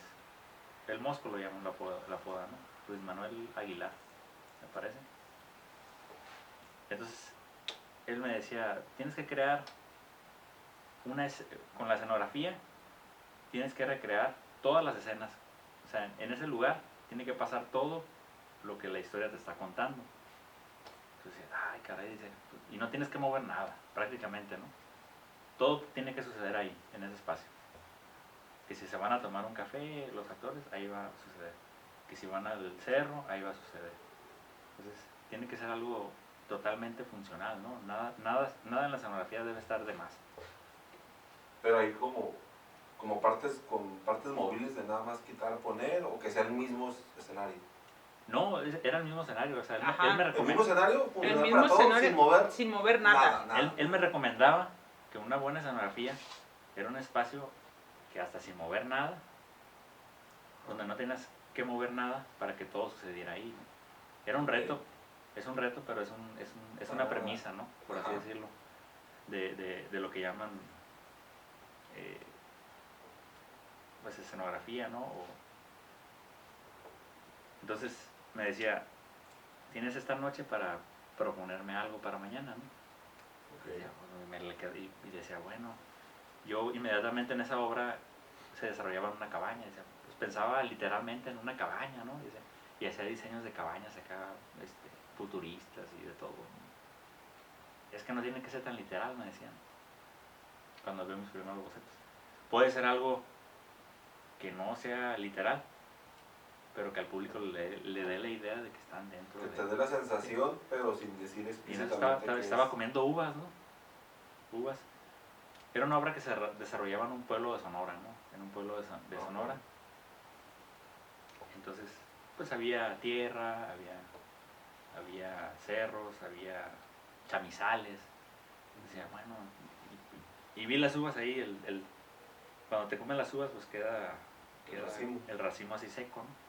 el Mosco lo llaman la apoda, ¿no? Luis Manuel Aguilar, me parece. Entonces, él me decía, tienes que crear con la escenografía, tienes que recrear todas las escenas. O sea, en ese lugar tiene que pasar todo lo que la historia te está contando. Entonces, ay, caray, dice, y no tienes que mover nada, prácticamente, ¿no? Todo tiene que suceder ahí, en ese espacio. Que si se van a tomar un café, los actores, ahí va a suceder. Que si van al cerro, ahí va a suceder. Entonces, tiene que ser algo totalmente funcional, ¿no? Nada en la escenografía debe estar de más. Pero hay como partes con partes móviles de nada más quitar, poner, o que sea el mismo escenario. No, era el mismo escenario, o sea, él me ¿El mismo recomendaba, escenario? El mismo escenario sin mover nada. Nada. él me recomendaba que una buena escenografía era un espacio que hasta sin mover nada, donde no tenías que mover nada para que todo sucediera ahí, ¿no? Era un reto, es un reto, pero es una premisa, ¿no? Por así decirlo, de lo que llaman pues escenografía, ¿no? Entonces me decía, tienes esta noche para proponerme algo para mañana, ¿no? Okay. Y decía, bueno, yo inmediatamente en esa obra se desarrollaba en una cabaña, decía, pues pensaba literalmente en una cabaña, ¿no? Y hacía diseños de cabañas acá, futuristas y de todo, ¿no? Es que no tiene que ser tan literal, me decían, cuando veo mis primeros bocetos. Puede ser algo que no sea literal, pero que al público le dé la idea de que están dentro que de... te dé la sensación, pero sin decir Y explícitamente estaba comiendo uvas, ¿no? Uvas. Era una obra que se desarrollaba en un pueblo de Sonora, ¿no? En un pueblo de Sonora. Entonces, pues había tierra, había cerros, había chamizales. Decía, bueno, y vi las uvas ahí, cuando te comen las uvas, pues queda el racimo así seco, ¿no?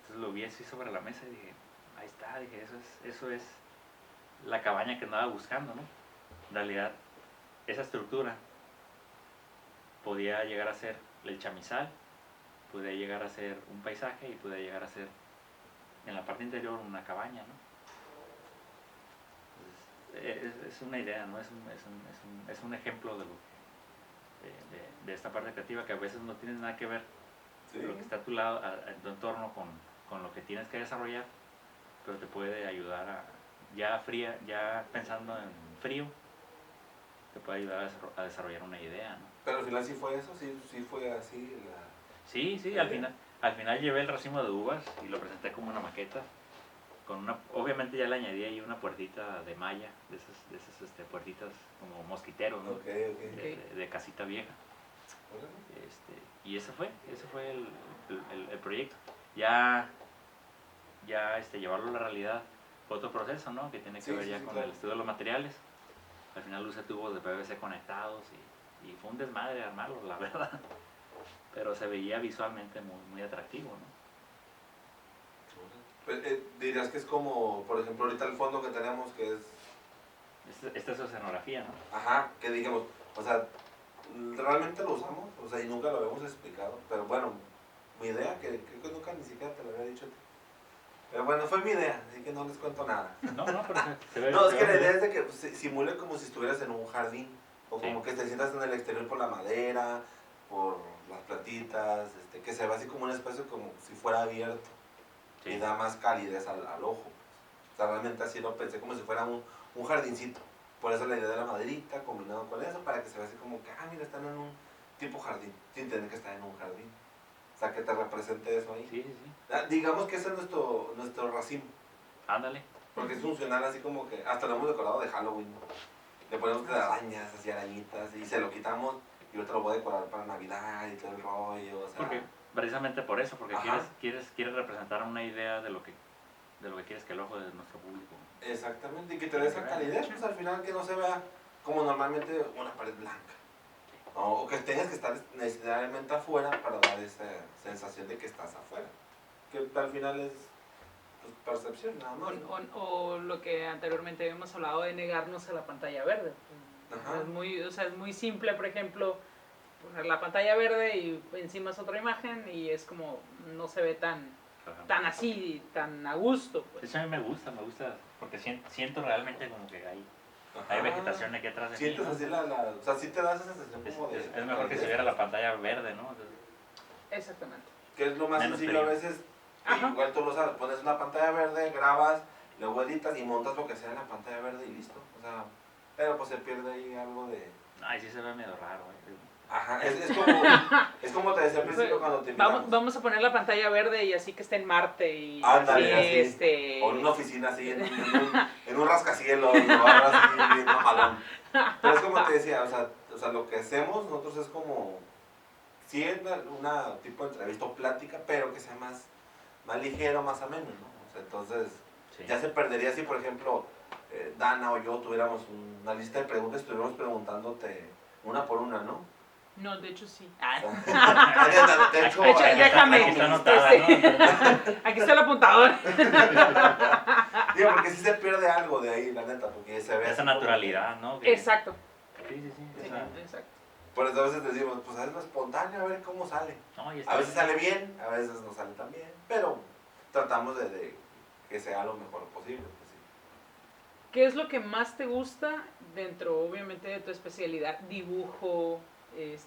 Entonces lo vi así sobre la mesa y dije, ahí está, dije, eso es la cabaña que andaba buscando, ¿no? En realidad, esa estructura podía llegar a ser el chamizal, podía llegar a ser un paisaje y podía llegar a ser en la parte interior una cabaña, ¿no? Entonces, es una idea, ¿no? Es un ejemplo de esta parte creativa que a veces no tiene nada que ver con lo que está a tu lado, en tu entorno, con lo que tienes que desarrollar, pero te puede ayudar ya pensando en frío, te puede ayudar a desarrollar una idea, ¿no? Pero al final sí fue eso, sí fue así Sí, al final llevé el racimo de uvas y lo presenté como una maqueta. Obviamente ya le añadí ahí una puertita de malla, de esas puertitas como mosquiteros, ¿no? De casita vieja. Y ese fue el proyecto. Ya llevarlo a la realidad fue otro proceso, ¿no? Que tiene que ver ya con el estudio de los materiales. Al final usé tubos de PVC conectados y fue un desmadre armarlo, la verdad. Pero se veía visualmente muy, muy atractivo, ¿no? Pues, dirías que es como, por ejemplo, ahorita el fondo que tenemos que es... Esta es escenografía, ¿no? Ajá, que digamos, o sea, realmente lo usamos, o sea, y nunca lo habíamos explicado, pero bueno, mi idea, que creo que nunca ni siquiera te lo había dicho a ti. Pero bueno, fue mi idea, así que no les cuento nada. No, pero se ve. No, es que la idea es de que pues, simule como si estuvieras en un jardín, o como Sí. que te sientas en el exterior por la madera, por las plantitas, que se ve así como un espacio como si fuera abierto. Sí. Y da más calidez al ojo. O sea, realmente así lo pensé, como si fuera un jardincito. Por eso la idea de la maderita combinado con eso, para que se vea así como que, mira, están en un tipo jardín, sin tener que estar en un jardín. O sea, que te represente eso ahí. Sí. Digamos que ese es nuestro racimo. Ándale. Porque es funcional así como que, hasta lo hemos decorado de Halloween. Le ponemos arañas, así arañitas, y se lo quitamos, y ahorita lo voy a decorar para Navidad y todo el rollo, o sea... Porque, precisamente por eso, porque quieres representar una idea de lo que quieres que el ojo de nuestro público. Exactamente, y que te dé esa calidez, pues al final que no se vea como normalmente una pared blanca. O que tengas que estar necesariamente afuera para dar esa sensación de que estás afuera. Que al final es pues, percepción nada más. O lo que anteriormente habíamos hablado de negarnos a la pantalla verde. Ajá. Es muy simple, por ejemplo, poner la pantalla verde y encima es otra imagen y es como, no se ve tan así, tan a gusto. Pues. Eso a mí me gusta, porque siento realmente como que hay vegetación aquí atrás de mí. Sientes ¿no? así o sea, sí te da esa sensación como de... Es mejor que si hubiera la pantalla verde, ¿no? Entonces, Exactamente. que es lo más menos sencillo a frío. veces, Ajá. igual tú lo sabes, pones una pantalla verde, grabas, luego editas y montas lo que sea en la pantalla verde y listo. O sea, pero pues se pierde ahí algo de... Ay, sí se ve medio raro, Ajá, es como te decía al principio cuando te invitamos. Vamos a poner la pantalla verde y así que esté en Marte y Ándale, así, o en una oficina así, en un rascacielos o algo así, bien mamalón. Pero es como te decía, o sea, lo que hacemos nosotros es como, sí es una tipo de entrevista o plática, pero que sea más ligero, más ameno, ¿no? O sea, entonces, Sí. ya se perdería si, por ejemplo, Dana o yo tuviéramos una lista de preguntas y estuviéramos preguntándote una por una, ¿no? No, de hecho sí. De hecho, déjame. Aquí está anotada, ¿no? Aquí está el apuntador. Digo, porque sí se pierde algo de ahí, la neta, porque se ve Esa así naturalidad, ¿no? Exacto. Sí. Sí, Esa, exacto. Por eso a veces decimos, pues hazlo espontáneo, a ver cómo sale. no, y A veces sale bien, a veces no sale tan bien, pero tratamos de que sea lo mejor posible. Pues sí. ¿Qué es lo que más te gusta dentro, obviamente, de tu especialidad? Dibujo,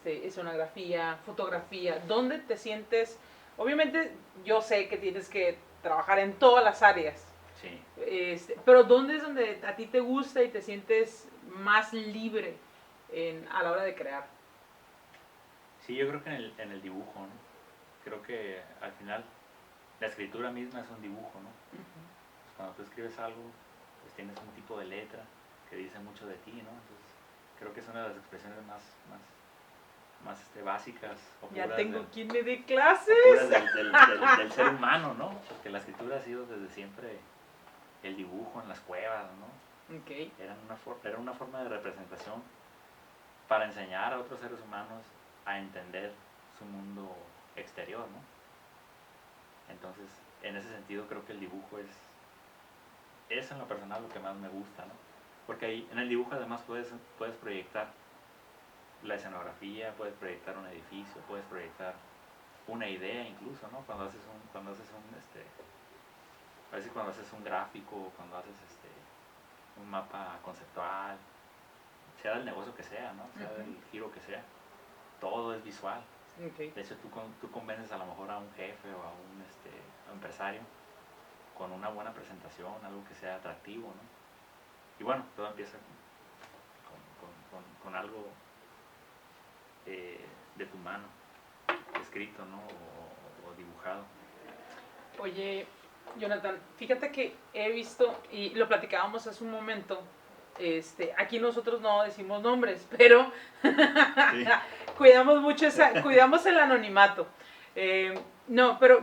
escenografía, fotografía. ¿Dónde te sientes? Obviamente, yo sé que tienes que trabajar en todas las áreas. sí. Pero ¿dónde es donde a ti te gusta y te sientes más libre a la hora de crear? Sí, yo creo que en el dibujo, ¿no? Creo que al final la escritura misma es un dibujo, ¿no? Pues cuando tú escribes algo, pues tienes un tipo de letra que dice mucho de ti, ¿no? Entonces, creo que es una de las expresiones más básicas o Ya puras tengo del- quien me dé o clases. puras del ser humano, ¿no? Porque la escritura ha sido desde siempre el dibujo en las cuevas, ¿no? Ok. Era una forma de representación para enseñar a otros seres humanos a entender su mundo exterior, ¿no? Entonces, en ese sentido creo que el dibujo es en lo personal lo que más me gusta, ¿no? Porque ahí en el dibujo además puedes proyectar la escenografía, puedes proyectar un edificio, puedes proyectar una idea incluso, ¿no? A veces cuando haces un gráfico, cuando haces un mapa conceptual, sea del negocio que sea, ¿no? Sea del giro que sea, todo es visual. Okay. De hecho, tú convences a lo mejor a un jefe o a un empresario con una buena presentación, algo que sea atractivo, ¿no? Y bueno, todo empieza con algo de tu mano, escrito, ¿no? O dibujado. Oye, Jonathan, fíjate que he visto, y lo platicábamos hace un momento, aquí nosotros no decimos nombres, pero Sí. cuidamos el anonimato. No, pero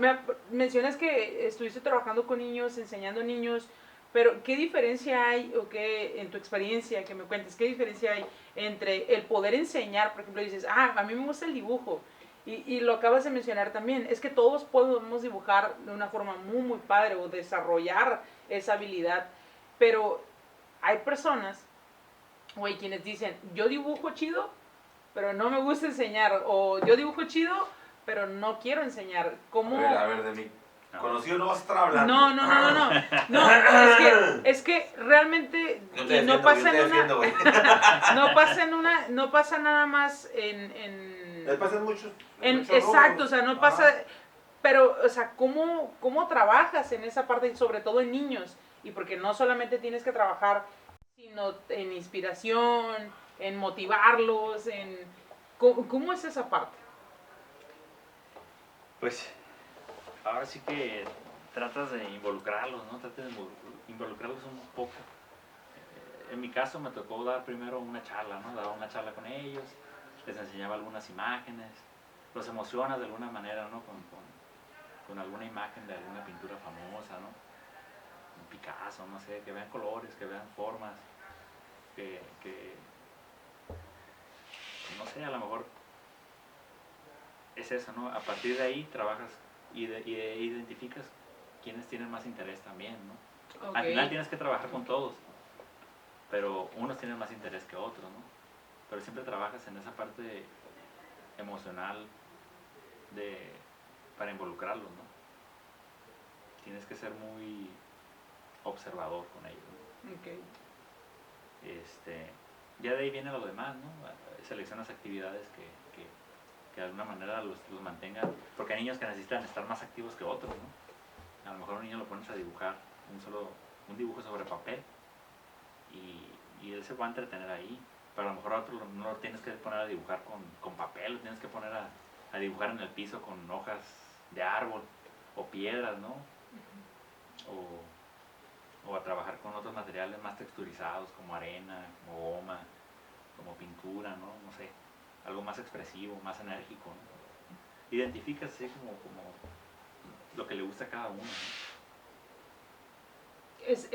mencionas que estuviste trabajando con niños, enseñando a niños, pero ¿qué diferencia hay, o qué, en tu experiencia, que me cuentes, qué diferencia hay entre el poder enseñar, por ejemplo, dices, a mí me gusta el dibujo, y lo acabas de mencionar también, es que todos podemos dibujar de una forma muy, muy padre o desarrollar esa habilidad, pero hay personas, o hay quienes dicen, yo dibujo chido, pero no me gusta enseñar, o yo dibujo chido, pero no quiero enseñar. ¿Cómo? A ver, de mí. Conocido no vas a estar hablando. No, es que realmente Yo te no defiendo, pasa yo te en defiendo, güey. no pasa nada más Me pasan muchos. exacto, o sea, no pasa, Ajá. pero, o sea, ¿cómo trabajas en esa parte, y sobre todo en niños? Y porque no solamente tienes que trabajar, sino en inspiración, en motivarlos, ¿cómo es esa parte? Pues ahora sí que tratas de involucrarlos, ¿no? Tratas de involucrarlos un poco. En mi caso me tocó dar primero una charla, ¿no? Daba una charla con ellos, les enseñaba algunas imágenes, los emocionas de alguna manera, ¿no? Con alguna imagen de alguna pintura famosa, ¿no? Un Picasso, no sé, que vean colores, que vean formas, que no sé, a lo mejor es eso, ¿no? A partir de ahí trabajas y identificas quiénes tienen más interés también, ¿no? Okay. Al final tienes que trabajar con todos, pero unos tienen más interés que otros, ¿no? Pero siempre trabajas en esa parte emocional para involucrarlos, ¿no? Tienes que ser muy observador con ellos, ¿no? Ok. Ya de ahí viene lo demás, ¿no? Seleccionas actividades que de alguna manera los mantengan, porque hay niños que necesitan estar más activos que otros, ¿no? A lo mejor un niño lo pones a dibujar un dibujo sobre papel y él se va a entretener ahí, pero a lo mejor a otro no lo tienes que poner a dibujar con papel, lo tienes que poner a dibujar en el piso con hojas de árbol o piedras, ¿no? O a trabajar con otros materiales más texturizados como arena, como goma, como pintura, ¿no? No sé, algo más expresivo, más enérgico, ¿no? Identificas así como lo que le gusta a cada uno, ¿no? Es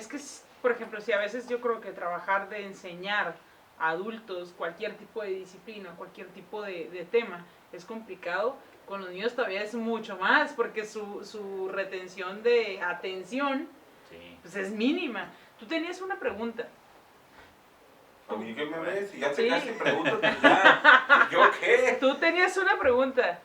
que, por ejemplo, si a veces yo creo que trabajar de enseñar a adultos cualquier tipo de disciplina, cualquier tipo de tema, es complicado. Con los niños todavía es mucho más, porque su retención de atención Sí. pues es mínima. Tú tenías una pregunta. A mí que me ves, si ya te Sí. casi preguntas, pues ya, ¿yo qué? Tú tenías una pregunta.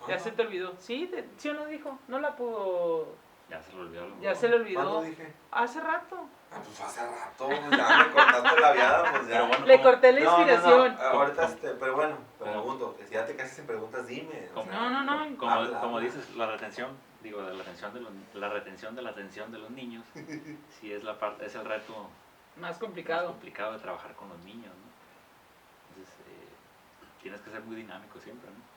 Ya Ah, se te olvidó. Sí, sí o no dijo. No la pudo. Ya se lo olvidó. Ya se le olvidó. ¿Cuándo dije? Hace rato. Ah, pues hace rato, ya me cortaste la viada, pues ya. Pero bueno, Le corté la No, inspiración. ahorita pero bueno, pregunto, que si ya te casi sin preguntas, dime. O Como- sea, No. Como habla. dices, la retención de la atención de los niños, sí es es el reto Más más complicado. complicado de trabajar con los niños, ¿no? Entonces, tienes que ser muy dinámico siempre, ¿no?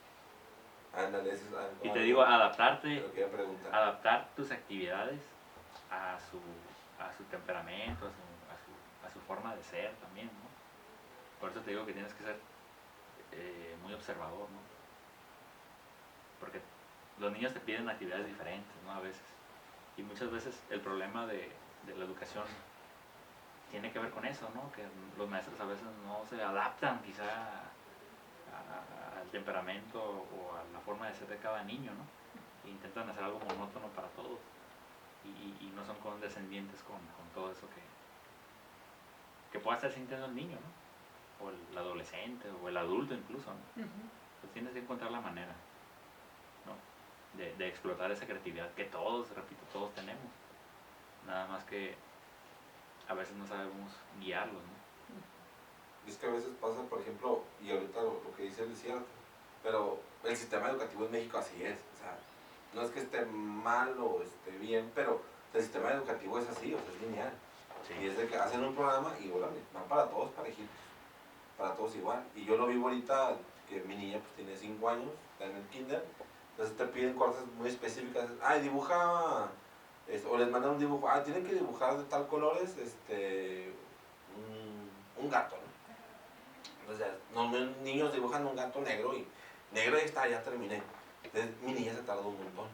Ándale, eso es algo. Y te digo, Te lo quería preguntar. adaptar tus actividades a su temperamento, a su forma de ser también, ¿no? Por eso te digo que tienes que ser muy observador, ¿no? Porque los niños te piden actividades diferentes, ¿no? A veces. Y muchas veces el problema de la educación tiene que ver con eso, ¿no? Que los maestros a veces no se adaptan quizá al temperamento o a la forma de ser de cada niño, ¿no? E intentan hacer algo monótono para todos y no son condescendientes con todo eso que pueda estar sintiendo el niño, ¿no? O el adolescente o el adulto incluso, ¿no? Pues tienes que encontrar la manera, ¿no? De explotar esa creatividad que todos, repito, todos tenemos. Nada más que a veces no sabemos guiarlos, ¿no? Es que a veces pasa, por ejemplo, y ahorita lo que dice él es cierto, pero el sistema educativo en México así es. O sea, no es que esté mal o esté bien, pero el sistema educativo es así, o sea, es lineal. Y es de que hacen un programa y órale, van para todos parejitos, para todos igual. Y yo lo vivo ahorita, que mi niña pues tiene 5 años, está en el kinder, entonces te piden cosas muy específicas. Ay, dibuja, o les mandan un dibujo, tienen que dibujar de tal colores, un gato, ¿no? Entonces, los niños dibujan un gato negro y negro ya está, ya terminé. Entonces mi niña se tardó un montón,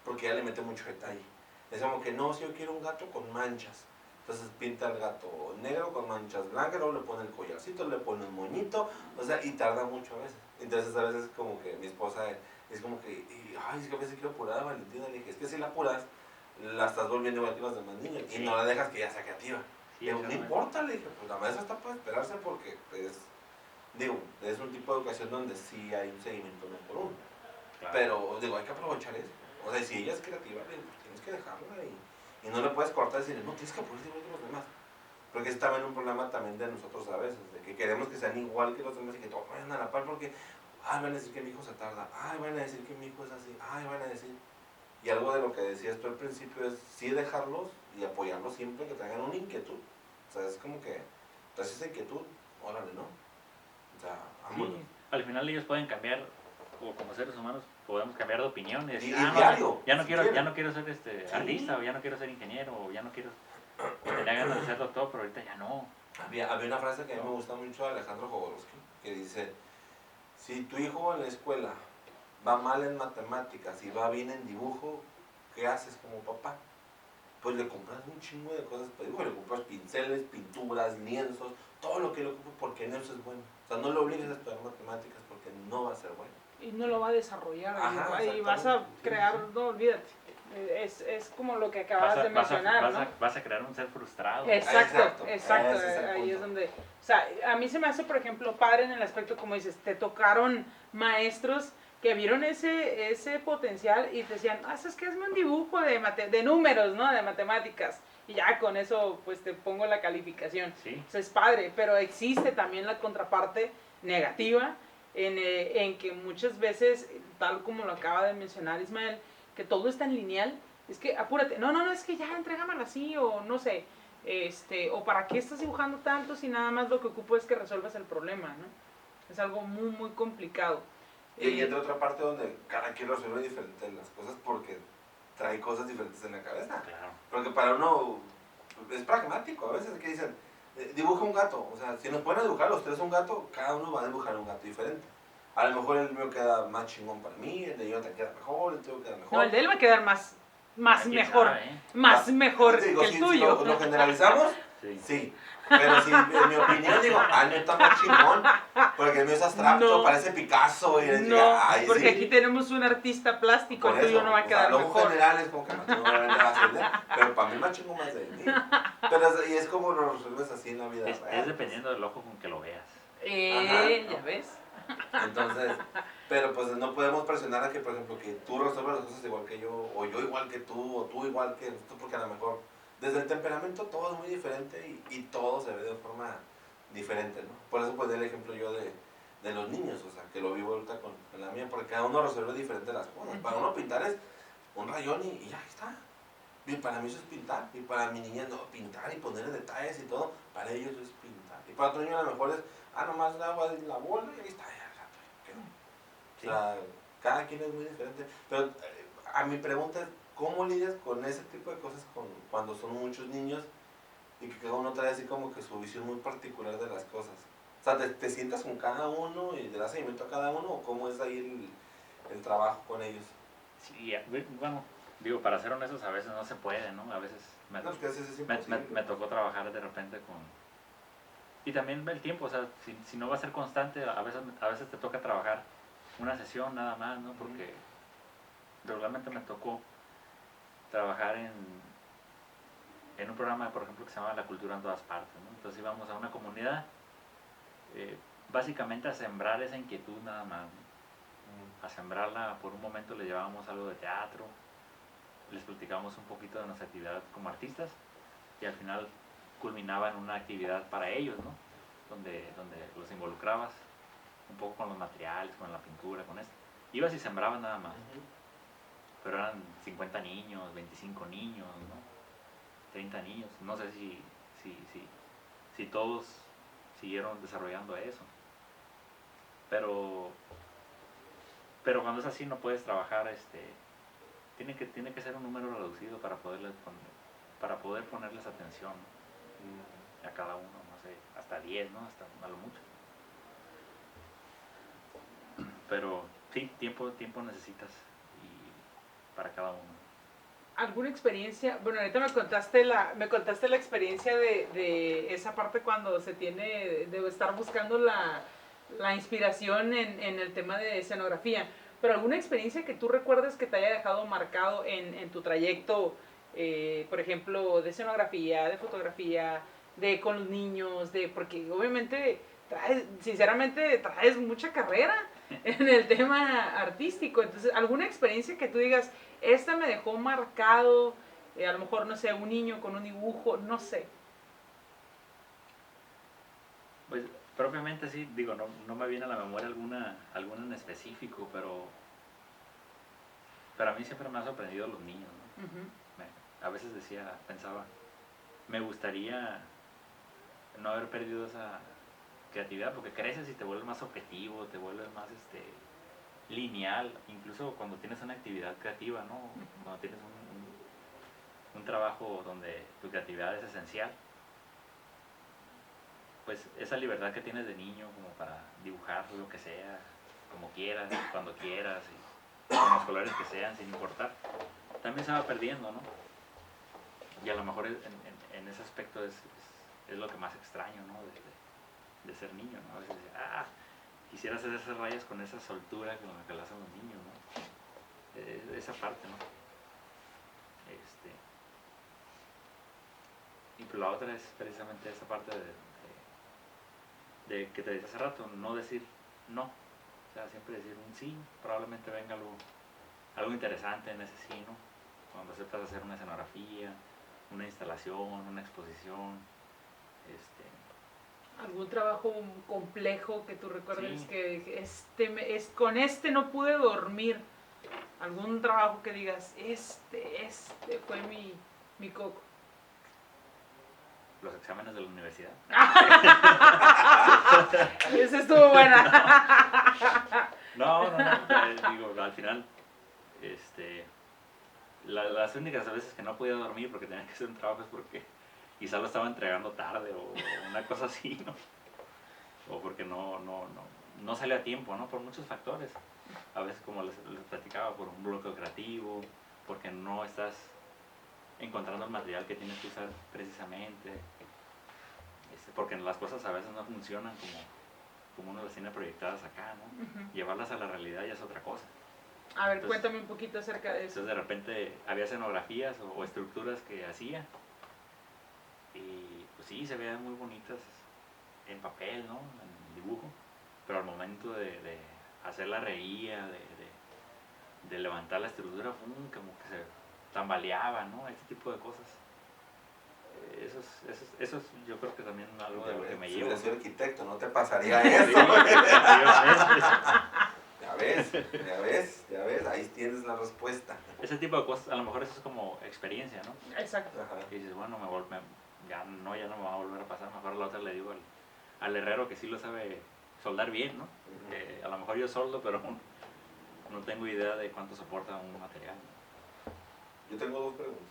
porque ella le mete mucho detalle. Es como que no, si yo quiero un gato con manchas. Entonces pinta el gato negro con manchas blancas, luego le pone el collarcito, le pone un moñito, o sea, y tarda mucho a veces. Entonces a veces como que mi esposa es como que, ay, es que a veces quiero apurar a Valentina. Le dije, es que si la apuras, la estás volviendo igual que las demás niñas, y no la dejas que ella sea creativa. Sí, Digo, no importa, le dije, pues la maestra está para esperarse porque es un tipo de educación donde sí hay un seguimiento uno por uno. claro. Pero digo, hay que aprovechar eso. O sea, si ella es creativa, pues tienes que dejarla y no le puedes cortar y decirle, no, tienes que apurarte igual que los demás. Porque es también un problema también de nosotros a veces, de que queremos que sean igual que los demás y que todos vayan a la par porque, van a decir que mi hijo se tarda, van a decir que mi hijo es así, van a decir. Y algo de lo que decías tú al principio es sí dejarlos y apoyarlos siempre que tengan una inquietud. O sea, es como que, entonces esa inquietud, órale, ¿no? O sea, vámonos. Sí, al final ellos pueden cambiar, o como seres humanos podemos cambiar de opinión y decir, diario, ya no si quiero ser artista, o ya no quiero ser ingeniero, o ya no quiero, tenía ganas de ser doctor, pero ahorita ya no. Había una frase que a mí me gusta mucho de Alejandro Jodorowsky, que dice, si tu hijo en la escuela va mal en matemáticas y va bien en dibujo, ¿qué haces como papá? Pues le compras un chingo de cosas para dibujo, le compras pinceles, pinturas, lienzos, todo lo que le ocupe porque en eso es bueno. O sea, no lo obligues a estudiar matemáticas porque no va a ser bueno. Y no lo va a desarrollar. Ajá, Y vas a crear, no, olvídate. Es como lo que acabas de mencionar, ¿no? Vas a crear un ser frustrado. Exacto. Ese es el Ahí punto. es donde, o sea, a mí se me hace, por ejemplo, padre en el aspecto, como dices, te tocaron maestros que vieron ese potencial y te decían, es que hazme un dibujo de números, ¿no? De matemáticas. Y ya con eso, pues te pongo la calificación. Sí. O sea, es padre, pero existe también la contraparte negativa en que muchas veces, tal como lo acaba de mencionar Ismael, que todo es tan lineal, es que apúrate, no, es que ya entrégamelo así, o no sé, o para qué estás dibujando tanto si nada más lo que ocupo es que resuelvas el problema, ¿no? Es algo muy, muy complicado. Y ahí entra otra parte donde cada quien resuelve diferente las cosas porque trae cosas diferentes en la cabeza. Claro. Porque para uno es pragmático, a veces que dicen, dibuja un gato, o sea, si nos ponen a dibujar los tres un gato, cada uno va a dibujar un gato diferente. A lo mejor el mío queda más chingón para mí, el de Jonathan queda mejor, el tuyo queda mejor. No, el de él va a quedar más ¿Quién mejor, sabe, eh? más mejor Digo, que el si tuyo. lo generalizamos, Sí. sí. Pero si en mi opinión digo, el mío está más chingón, porque el mío es abstracto, No. parece Picasso, y les No, diga, ay, porque sí. aquí tenemos un artista plástico, Por el tuyo eso, no va a quedar luego mejor. general es como que más chingón de la celda, pero para mí más chingón más de mí. Pero y es como lo resuelves así en la vida real. Es dependiendo del ojo con que lo veas. Ya ves. Entonces, pero pues no podemos presionar a que, por ejemplo, que tú resuelvas las cosas igual que yo, o yo igual que tú, o tú igual que tú, porque a lo mejor desde el temperamento todo es muy diferente y todo se ve de forma diferente, ¿no? Por eso pues el ejemplo yo de los niños, o sea, que lo vivo ahorita con la mía, porque cada uno resuelve diferente las cosas. Para uno pintar es un rayón y ya está. Y para mí eso es pintar, y para mi niña no, pintar y ponerle detalles y todo, para ellos eso es pintar. Y para otro niño a lo mejor es, nomás le hago la bola y ahí está, ya, ¿qué no? Sí. O sea, cada quien es muy diferente. Pero a mi pregunta es, ¿cómo lidias con ese tipo de cosas cuando son muchos niños y que cada uno trae así como que su visión muy particular de las cosas? O sea, ¿te sientas con cada uno y le das seguimiento a cada uno o cómo es ahí el trabajo con ellos? Sí, bueno, digo, para ser honestos, a veces no se puede, ¿no? A veces No, porque a veces es imposible. me tocó trabajar de repente con... Y también el tiempo, o sea, si no va a ser constante, a veces te toca trabajar una sesión nada más, ¿no? Porque regularmente me tocó trabajar en un programa, por ejemplo, que se llama La Cultura en Todas Partes, ¿no? Entonces íbamos a una comunidad, básicamente a sembrar esa inquietud nada más, ¿no? A sembrarla. Por un momento le llevábamos algo de teatro, les platicábamos un poquito de nuestra actividad como artistas y al final culminaba en una actividad para ellos, ¿no? Donde los involucrabas un poco con los materiales, con la pintura, con esto. Ibas y sembrabas nada más. Pero eran 50 niños, 25 niños, ¿no? 30 niños. No sé si todos siguieron desarrollando eso. Pero cuando es así no puedes trabajar, tiene que ser un número reducido para poder ponerles atención, ¿no? A cada uno, no sé, hasta 10, ¿no? Hasta a lo mucho. Pero sí, tiempo necesitas para cada uno. ¿Alguna experiencia? Bueno, ahorita me contaste la experiencia de esa parte cuando se tiene de estar buscando la inspiración en el tema de escenografía. Pero alguna experiencia que tú recuerdes que te haya dejado marcado en tu trayecto, por ejemplo, de escenografía, de fotografía, de con los niños, porque obviamente sinceramente traes mucha carrera en el tema artístico. Entonces, alguna experiencia que tú digas, esta me dejó marcado, a lo mejor, no sé, un niño con un dibujo, no sé. Pues propiamente sí, digo, no me viene a la memoria alguna en específico, pero a mí siempre me ha sorprendido los niños, ¿no? A veces pensaba, me gustaría no haber perdido esa creatividad, porque creces y te vuelves más objetivo, te vuelves más lineal, incluso cuando tienes una actividad creativa, ¿no? Cuando tienes un trabajo donde tu creatividad es esencial, pues esa libertad que tienes de niño como para dibujar lo que sea, como quieras, cuando quieras, y con los colores que sean, sin importar, también se va perdiendo, ¿no? Y a lo mejor en ese aspecto es lo que más extraño, ¿no? De ser niño, ¿no? A veces quisiera hacer esas rayas con esa soltura con la que lo hacen los niños, ¿no? Esa parte, ¿no? y pues la otra es precisamente esa parte de que te dije hace rato, no decir no, o sea, siempre decir un sí, probablemente venga algo interesante en ese sí, ¿no? Cuando aceptas hacer una escenografía, una instalación, una exposición, ¿Algún trabajo complejo que tú recuerdes Sí. que con este no pude dormir? ¿Algún trabajo que digas, este fue mi coco? los exámenes de la universidad. Esa estuvo buena. No, digo, al final, las únicas veces que no podía dormir porque tenía que hacer un trabajo es porque quizá lo estaba entregando tarde o una cosa así, ¿no? O porque no sale a tiempo, ¿no? Por muchos factores. A veces, como les platicaba, por un bloqueo creativo, porque no estás encontrando el material que tienes que usar precisamente, porque las cosas a veces no funcionan como uno las tiene proyectadas acá, ¿no? Ujú. Llevarlas a la realidad ya es otra cosa. A ver, Entonces, cuéntame un poquito acerca de eso. Entonces de repente había escenografías o estructuras que hacía y pues sí, se veían muy bonitas en papel, ¿no? En dibujo, pero al momento de hacer la reía, de levantar la estructura, como que se tambaleaba, ¿no? Este tipo de cosas. Eso es yo creo que también algo de lo que me Si llevo. hubieras sido arquitecto, no te pasaría Sí, eso. efectivamente. Ya ves, ahí tienes la respuesta. Ese tipo de cosas, a lo mejor eso es como experiencia, ¿no? Exacto. Ajá. Y dices, bueno, ya no me va a volver a pasar. Mejor la otra le digo al herrero que sí lo sabe soldar bien, ¿no? Ujú. A lo mejor yo soldo, pero no tengo idea de cuánto soporta un material. Yo tengo dos preguntas.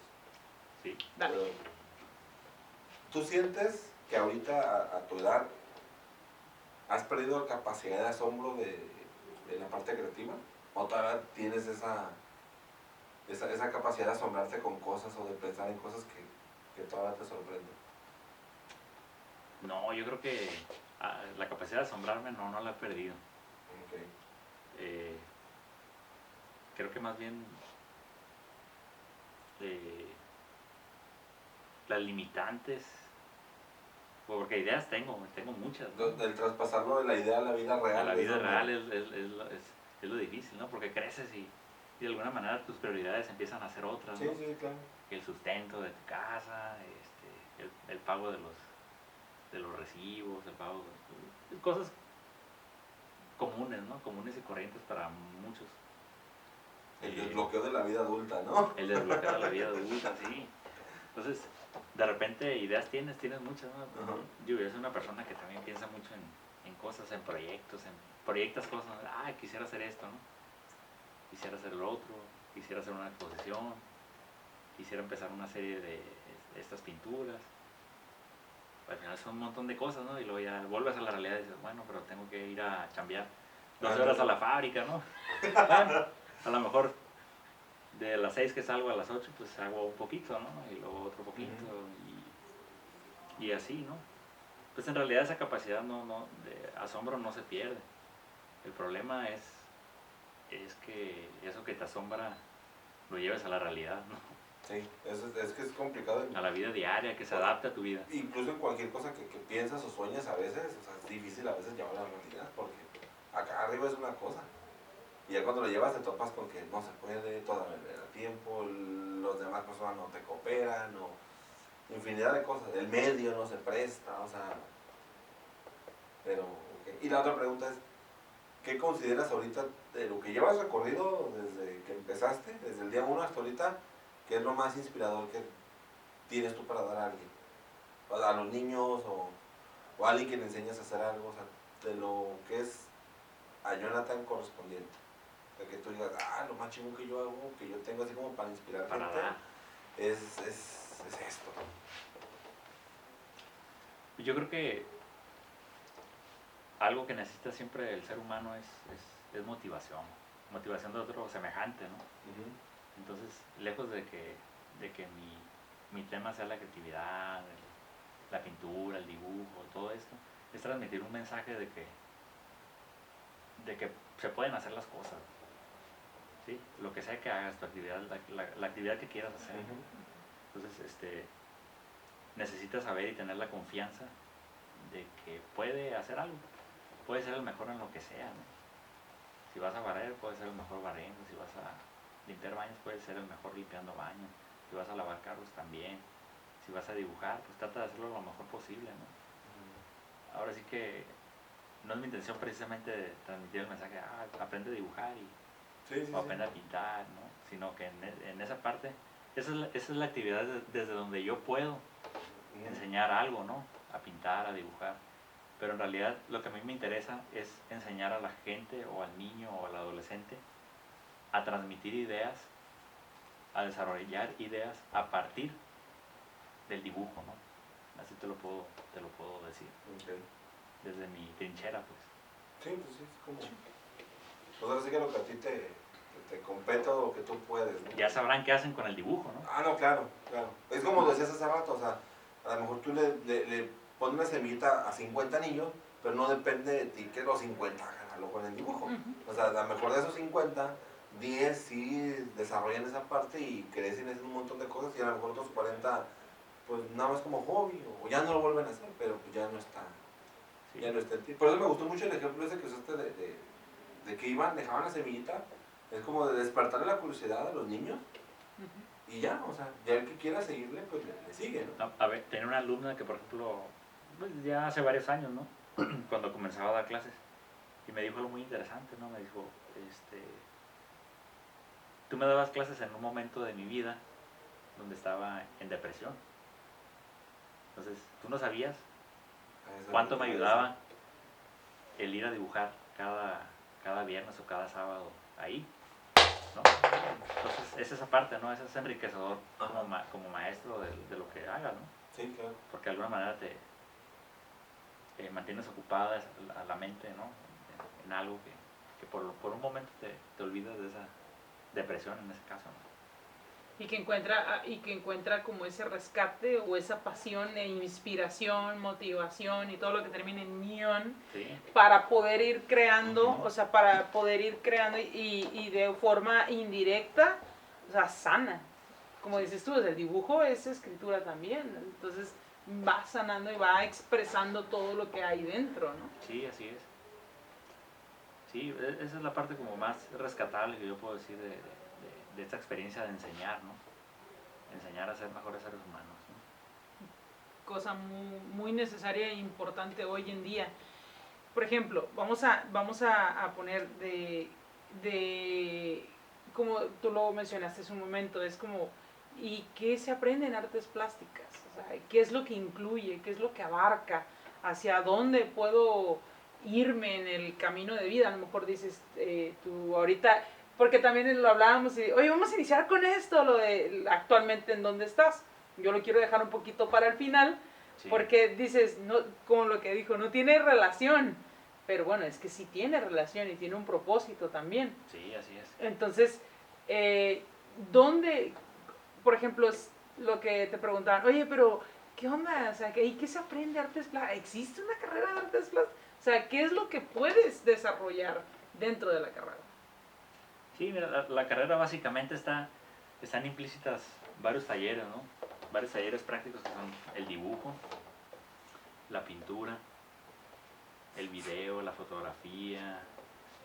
Sí. Dale. ¿Tú sientes que ahorita a tu edad has perdido la capacidad de asombro de la parte creativa? ¿O todavía tienes esa capacidad de asombrarte con cosas o de pensar en cosas que todavía te sorprenden? No, yo creo que la capacidad de asombrarme no la he perdido. Okay. Creo que más bien las limitantes, porque ideas tengo muchas, ¿no? El traspasarlo de la idea a la vida real. A la vida donde- real es lo difícil, ¿no? Porque creces y de alguna manera tus prioridades empiezan a ser otras, Sí, ¿no? sí, claro. El sustento de tu casa, el pago de los recibos, el pago de cosas comunes, ¿no? Comunes y corrientes para muchos. El desbloqueo de la vida adulta, ¿no? El desbloqueo de la vida adulta, sí. Entonces, de repente ideas tienes muchas, ¿no? Ajá. Yo soy una persona que también piensa mucho en cosas, en proyectos, proyectas cosas, quisiera hacer esto, ¿no? Quisiera hacer lo otro, quisiera hacer una exposición, quisiera empezar una serie de estas pinturas. Al final son un montón de cosas, ¿no? Y luego ya vuelves a la realidad y dices, bueno, pero tengo que ir a chambear 12 horas a la fábrica, ¿no? Bueno, a lo mejor de las 6 que salgo a las 8, pues hago un poquito, ¿no? Y luego otro poquito, y así, ¿no? Pues en realidad esa capacidad de asombro no se pierde. El problema es que eso que te asombra lo lleves a la realidad, ¿no? Sí, es que es complicado. A la vida diaria, que se adapte a tu vida. Incluso en cualquier cosa que piensas o sueñas a veces, o sea, es difícil a veces llevarla a la realidad, porque acá arriba es una cosa. Y ya cuando lo llevas te topas con que no se puede, todavía no da tiempo, los demás personas no te cooperan, o infinidad de cosas. El medio no se presta, o sea. Pero, okay. Y la otra pregunta es, ¿qué consideras ahorita de lo que llevas recorrido desde que empezaste, desde el día 1 hasta ahorita, qué es lo más inspirador que tienes tú para dar a alguien? A los niños o a alguien que le enseñas a hacer algo, o sea, de lo que es a Jonathan correspondiente. De que tú digas, lo más chingón que yo hago, que yo tengo así como para inspirar Para gente, dar. es esto. Yo creo que algo que necesita siempre el ser humano es motivación. Motivación de otro semejante, ¿no? Entonces, lejos de que mi tema sea la creatividad, la pintura, el dibujo, todo esto, es transmitir un mensaje de que se pueden hacer las cosas, ¿sí? Lo que sea que hagas, tu actividad, la actividad que quieras hacer. Entonces, necesita saber y tener la confianza de que puede hacer algo, puede ser el mejor en lo que sea, ¿no? Si vas a barrer, puedes ser el mejor barriendo, si vas a limpiar baños, puedes ser el mejor limpiando baños, si vas a lavar carros también, si vas a dibujar, pues trata de hacerlo lo mejor posible, ¿no? Ahora sí que no es mi intención precisamente de transmitir el mensaje, aprende a dibujar o aprende a pintar, ¿no? Sino que en esa parte, esa es la actividad desde donde yo puedo enseñar algo, ¿no? A pintar, a dibujar. Pero en realidad lo que a mí me interesa es enseñar a la gente o al niño o al adolescente a transmitir ideas, a desarrollar ideas a partir del dibujo, ¿no? Así te lo puedo decir. Okay. Desde mi trinchera, pues. Sí, pues sí, es como... Pues ahora sí que lo que a ti te compete o lo que tú puedes, ¿no? Ya sabrán qué hacen con el dibujo, ¿no? Ah, no, claro, claro. Es como lo decías hace rato, o sea, a lo mejor tú le pones una semillita a 50 niños, pero no depende de ti que los 50 hagan algo con el dibujo. O sea, a lo mejor de esos 50, 10 sí desarrollan esa parte y crecen en un montón de cosas y a lo mejor otros 40, pues nada más como hobby o ya no lo vuelven a hacer, pero pues ya no está. Sí. Ya no está en ti. Por eso me gustó mucho el ejemplo ese que usaste de que dejaban la semillita. Es como de despertarle la curiosidad a los niños y ya, o sea, ya el que quiera seguirle, pues le sigue, ¿no? A ver, tenía una alumna que, por ejemplo, pues ya hace varios años, ¿no? Cuando comenzaba a dar clases, y me dijo algo muy interesante, ¿no? Me dijo, tú me dabas clases en un momento de mi vida donde estaba en depresión. Entonces, tú no sabías cuánto me ayudaba el ir a dibujar cada viernes o cada sábado ahí, ¿no? Entonces, es esa parte, ¿no? Eso es enriquecedor como maestro de lo que hagas, ¿no? Sí, claro. Porque de alguna manera te mantienes ocupada a la mente, ¿no? En algo que por un momento te olvidas de esa depresión en ese caso, ¿no? Y que encuentra como ese rescate o esa pasión e inspiración, motivación y todo lo que termina en ion, Sí. para poder ir creando, o sea, para poder ir creando y de forma indirecta, o sea, sana. Como dices tú, el dibujo es escritura también, entonces va sanando y va expresando todo lo que hay dentro, ¿no? Sí, así es. Sí, esa es la parte como más rescatable que yo puedo decir de esta experiencia de enseñar, ¿no? Enseñar a ser mejores seres humanos, ¿no? Cosa muy, muy necesaria e importante hoy en día. Por ejemplo, vamos a poner como tú lo mencionaste hace un momento, es como, ¿y qué se aprende en artes plásticas? O sea, ¿qué es lo que incluye? ¿Qué es lo que abarca? ¿Hacia dónde puedo irme en el camino de vida? A lo mejor dices tú ahorita, porque también lo hablábamos y, oye, vamos a iniciar con esto, lo de actualmente en dónde estás. Yo lo quiero dejar un poquito para el final, Sí. porque dices, no, como lo que dijo, no tiene relación, pero bueno, es que sí tiene relación y tiene un propósito también. Sí, así es. Entonces, ¿dónde, por ejemplo, es lo que te preguntaban, oye, pero, ¿qué onda? O sea, ¿qué se aprende artes plásticas? ¿Existe una carrera de artes plásticas? O sea, ¿qué es lo que puedes desarrollar dentro de la carrera? Sí, mira, la carrera básicamente están implícitas varios talleres, ¿no? Varios talleres prácticos que son el dibujo, la pintura, el video, la fotografía,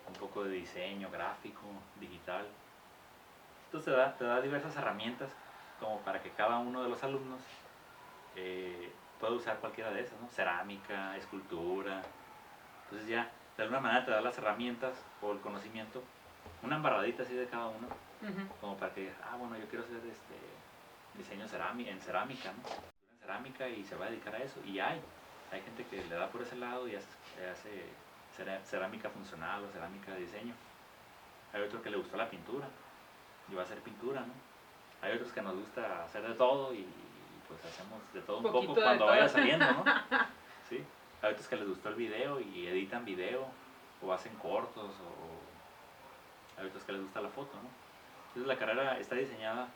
un poco de diseño gráfico, digital. Entonces te da diversas herramientas como para que cada uno de los alumnos pueda usar cualquiera de esas, ¿no? Cerámica, escultura. Entonces ya de alguna manera te da las herramientas o el conocimiento, una embarradita así de cada uno, como para que digas, bueno, yo quiero hacer diseño en cerámica, ¿no? En cerámica y se va a dedicar a eso. Y hay gente que le da por ese lado y hace cerámica funcional o cerámica de diseño. Hay otro que le gustó la pintura y va a hacer pintura, ¿no? Hay otros que nos gusta hacer de todo y pues hacemos de todo un poco cuando vaya saliendo, ¿no? ¿Sí? Hay otros que les gustó el video y editan video o hacen cortos, o hay otros que les gusta la foto, ¿no? Entonces la carrera está diseñada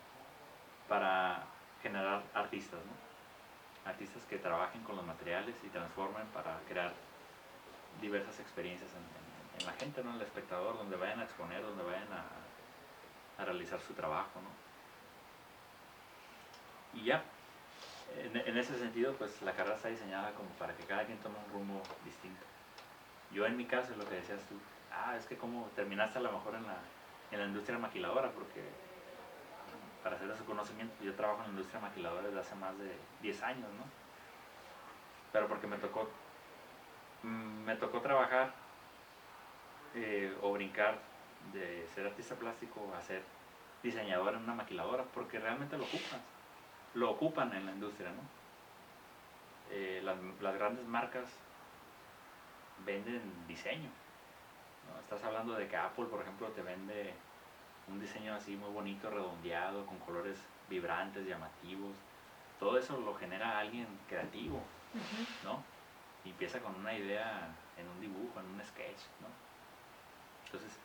para generar artistas, ¿no? Artistas que trabajen con los materiales y transformen para crear diversas experiencias en la gente, ¿no? En el espectador, donde vayan a exponer, donde vayan a realizar su trabajo, ¿no? Y ya, en ese sentido, pues la carrera está diseñada como para que cada quien tome un rumbo distinto. Yo en mi caso, lo que decías tú, es que como terminaste a lo mejor en la industria maquiladora, porque para hacer su conocimiento, yo trabajo en la industria maquiladora desde hace más de 10 años, ¿no? Pero porque me tocó trabajar o brincar de ser artista plástico a ser diseñador en una maquiladora, porque realmente lo ocupan en la industria, ¿no? Las grandes marcas venden diseño, ¿no? Estás hablando de que Apple, por ejemplo, te vende un diseño así muy bonito, redondeado, con colores vibrantes, llamativos. Todo eso lo genera alguien creativo, ¿no? Y empieza con una idea en un dibujo, en un sketch, ¿no? Entonces,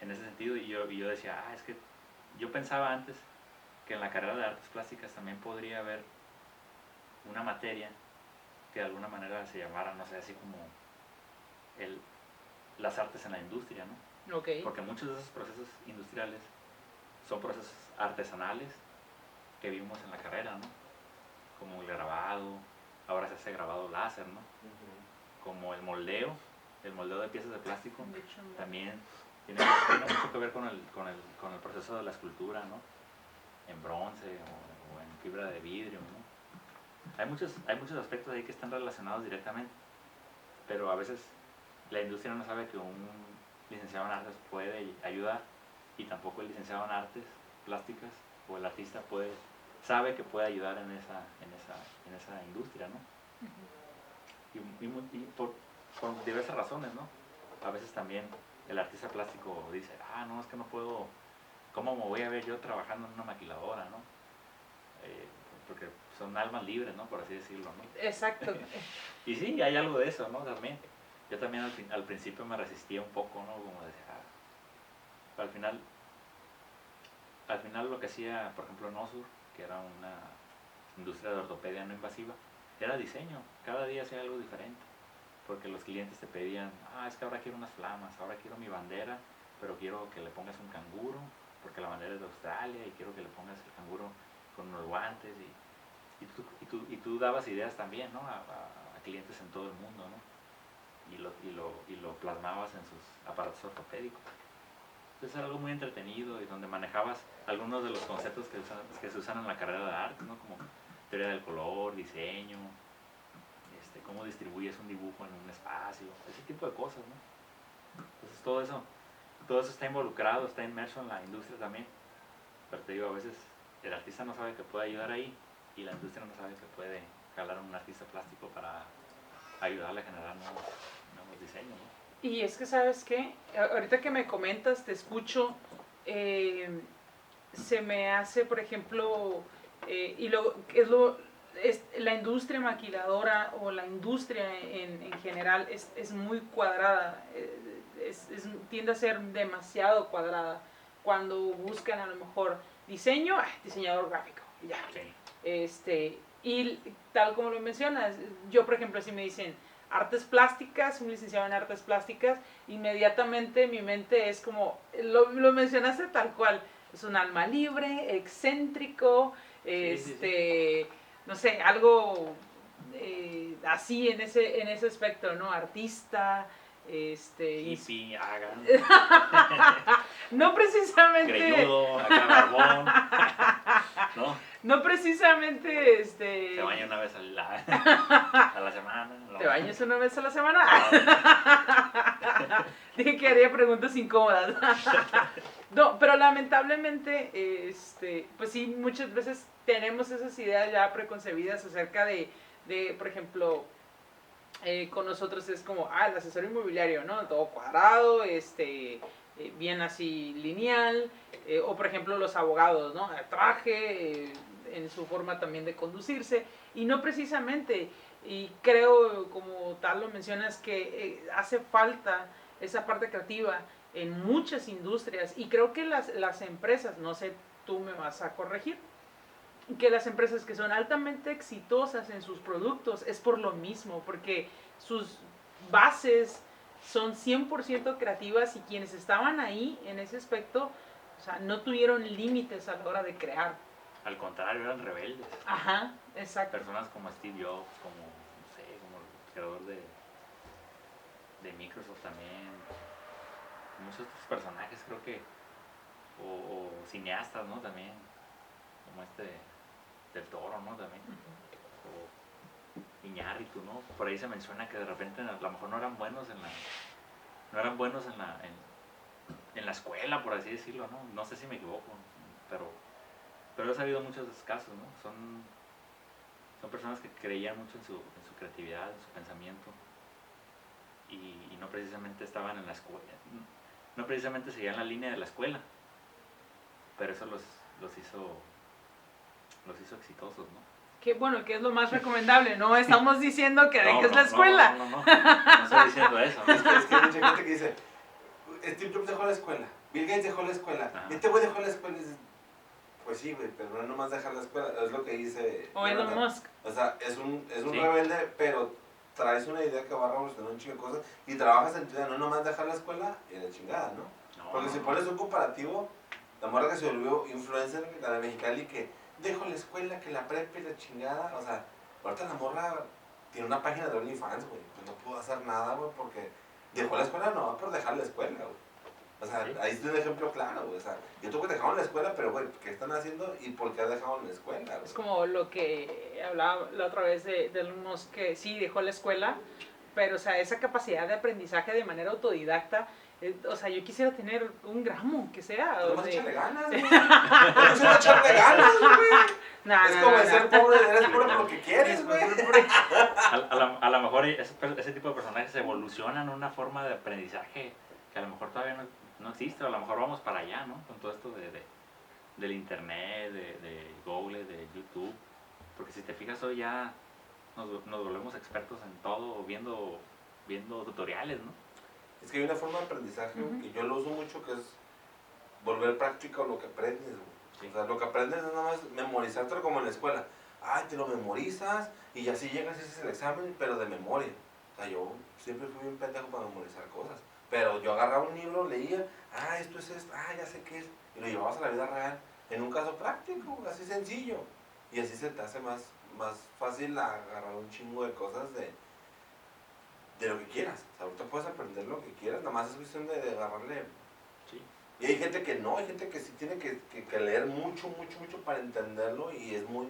en ese sentido, yo decía, es que yo pensaba antes que en la carrera de artes plásticas también podría haber una materia que de alguna manera se llamara, no sé, así como las artes en la industria, ¿no? Okay. Porque muchos de esos procesos industriales son procesos artesanales que vimos en la carrera, ¿no? Como el grabado, ahora se hace grabado láser, ¿no? Como el moldeo de piezas de plástico, también tiene mucho que ver con el proceso de la escultura, ¿no? En bronce o en fibra de vidrio, ¿no? Hay muchos aspectos ahí que están relacionados directamente, pero a veces la industria no sabe que un licenciado en artes puede ayudar, y tampoco el licenciado en artes plásticas o el artista sabe que puede ayudar en esa industria, ¿no? Y por diversas razones, ¿no? A veces también el artista plástico dice, no, es que no puedo, ¿cómo me voy a ver yo trabajando en una maquiladora, ¿no? Porque son almas libres, ¿no? Por así decirlo, ¿no? Exacto. Y sí, hay algo de eso, ¿no? También. Yo también al principio me resistía un poco, ¿no? Como decía, pero al final lo que hacía, por ejemplo, Nosur, que era una industria de ortopedia no invasiva, era diseño. Cada día hacía algo diferente, porque los clientes te pedían, es que ahora quiero unas flamas, ahora quiero mi bandera, pero quiero que le pongas un canguro, porque la bandera es de Australia, y quiero que le pongas el canguro con unos guantes, y tú dabas ideas también, ¿no? A clientes en todo el mundo, ¿no? Y lo plasmabas en sus aparatos ortopédicos. Entonces era algo muy entretenido, y donde manejabas algunos de los conceptos que se usan en la carrera de arte, ¿no? Como teoría del color, diseño, cómo distribuyes un dibujo en un espacio, ese tipo de cosas, ¿no? Entonces todo eso está involucrado, está inmerso en la industria también. Pero te digo, a veces el artista no sabe que puede ayudar ahí, y la industria no sabe que puede jalar a un artista plástico para ayudarle a generar nuevos diseños, ¿no? Y es que, ¿sabes qué? Ahorita que me comentas, te escucho, se me hace, por ejemplo, la industria maquiladora o la industria en general es muy cuadrada, tiende a ser demasiado cuadrada. Cuando buscan a lo mejor diseño, diseñador gráfico, ya. Sí. Y tal como lo mencionas, yo por ejemplo, si me dicen artes plásticas, un licenciado en artes plásticas, inmediatamente mi mente es como, lo mencionaste tal cual, es un alma libre, excéntrico, sí. No sé, algo así en ese aspecto, ¿no? Artista, hippie, hagan. No precisamente. Greñudo, acá barbón, ¿no? No precisamente Se baña una vez a la semana. ¿No? ¿Te bañas una vez a la semana? Dije que haría preguntas incómodas. No, pero lamentablemente, pues sí, muchas veces tenemos esas ideas ya preconcebidas acerca de por ejemplo, con nosotros es como, el asesor inmobiliario, ¿no? Todo cuadrado, bien así lineal, o por ejemplo los abogados, ¿no? El traje, en su forma también de conducirse, y no precisamente, y creo como tal lo mencionas que hace falta esa parte creativa en muchas industrias, y creo que las empresas, no sé, tú me vas a corregir, que las empresas que son altamente exitosas en sus productos es por lo mismo, porque sus bases son 100% creativas, y quienes estaban ahí en ese aspecto, o sea, no tuvieron límites a la hora de crear. al contrario, eran rebeldes. Ajá, exacto. Personas como Steve Jobs, como, no sé, como el creador de Microsoft también. Muchos otros personajes creo que, o cineastas, ¿no? También, como del Toro, ¿no? También. O Iñárritu, ¿no? Por ahí se menciona que de repente a lo mejor no eran buenos en la escuela, por así decirlo, ¿no? No sé si me equivoco, pero he sabido muchos de esos casos, ¿no? Son personas que creían mucho en su creatividad, en su pensamiento, y no precisamente estaban en la escuela, no precisamente seguían la línea de la escuela, pero eso los hizo exitosos, ¿no? Que bueno, que es lo más recomendable, no estamos diciendo que dejes la escuela. No estoy diciendo eso. Es que hay mucha gente que dice, Steve Jobs dejó la escuela, Bill Gates dejó la escuela, este güey dejó la escuela. Y dices, pues sí, güey, pero no es nomás dejar la escuela, es lo que dice... O Elon Musk. O sea, es un Sí. rebelde, pero traes una idea que va a revolucionar un chingo de cosas y trabajas en tu idea, no nomás dejar la escuela y la chingada, ¿no? Porque si pones un comparativo, la morra que se volvió influencer, la de Mexicali, que dejó la escuela, que la prepa y la chingada, o sea, ahorita la morra tiene una página de OnlyFans, güey, pues no pudo hacer nada, güey, porque dejó la escuela no por dejar la escuela, güey. O sea, Sí. ahí es un ejemplo claro, güey. O sea, yo tuve que dejaron la escuela, pero, güey, ¿qué están haciendo y por qué dejaron la escuela, güey? Es como lo que hablaba la otra vez de Elon Musk, que sí dejó la escuela, pero o sea, esa capacidad de aprendizaje de manera autodidacta, o sea, yo quisiera tener un gramo, que sea. Nomás de- échale ganas, güey. Nomás echarle ganas, güey. No, Es no, como no, de ser no. pobre, eres pobre por lo que quieres, güey. A lo mejor ese tipo de personajes evolucionan una forma de aprendizaje que a lo mejor todavía no existe, o a lo mejor vamos para allá, ¿no? Con todo esto del internet, de Google, de YouTube, porque si te fijas hoy ya nos volvemos expertos en todo viendo tutoriales, ¿no? Es que hay una forma de aprendizaje Ujú. que yo lo uso mucho, que es volver práctico lo que aprendes, güey. Sí. O sea, lo que aprendes es nada más memorizártelo como en la escuela. Ay, te lo memorizas y así llegas y haces el examen, pero de memoria. O sea, yo siempre fui un pendejo para memorizar cosas. Pero yo agarraba un libro, leía, esto es esto, ya sé qué es. Y lo llevabas a la vida real, en un caso práctico, así sencillo. Y así se te hace más fácil agarrar un chingo de cosas de lo que quieras. O sea, ahorita puedes aprender lo que quieras, nada más es cuestión de agarrarle. Sí. Y hay gente que no, hay gente que sí tiene que leer mucho para entenderlo y es muy,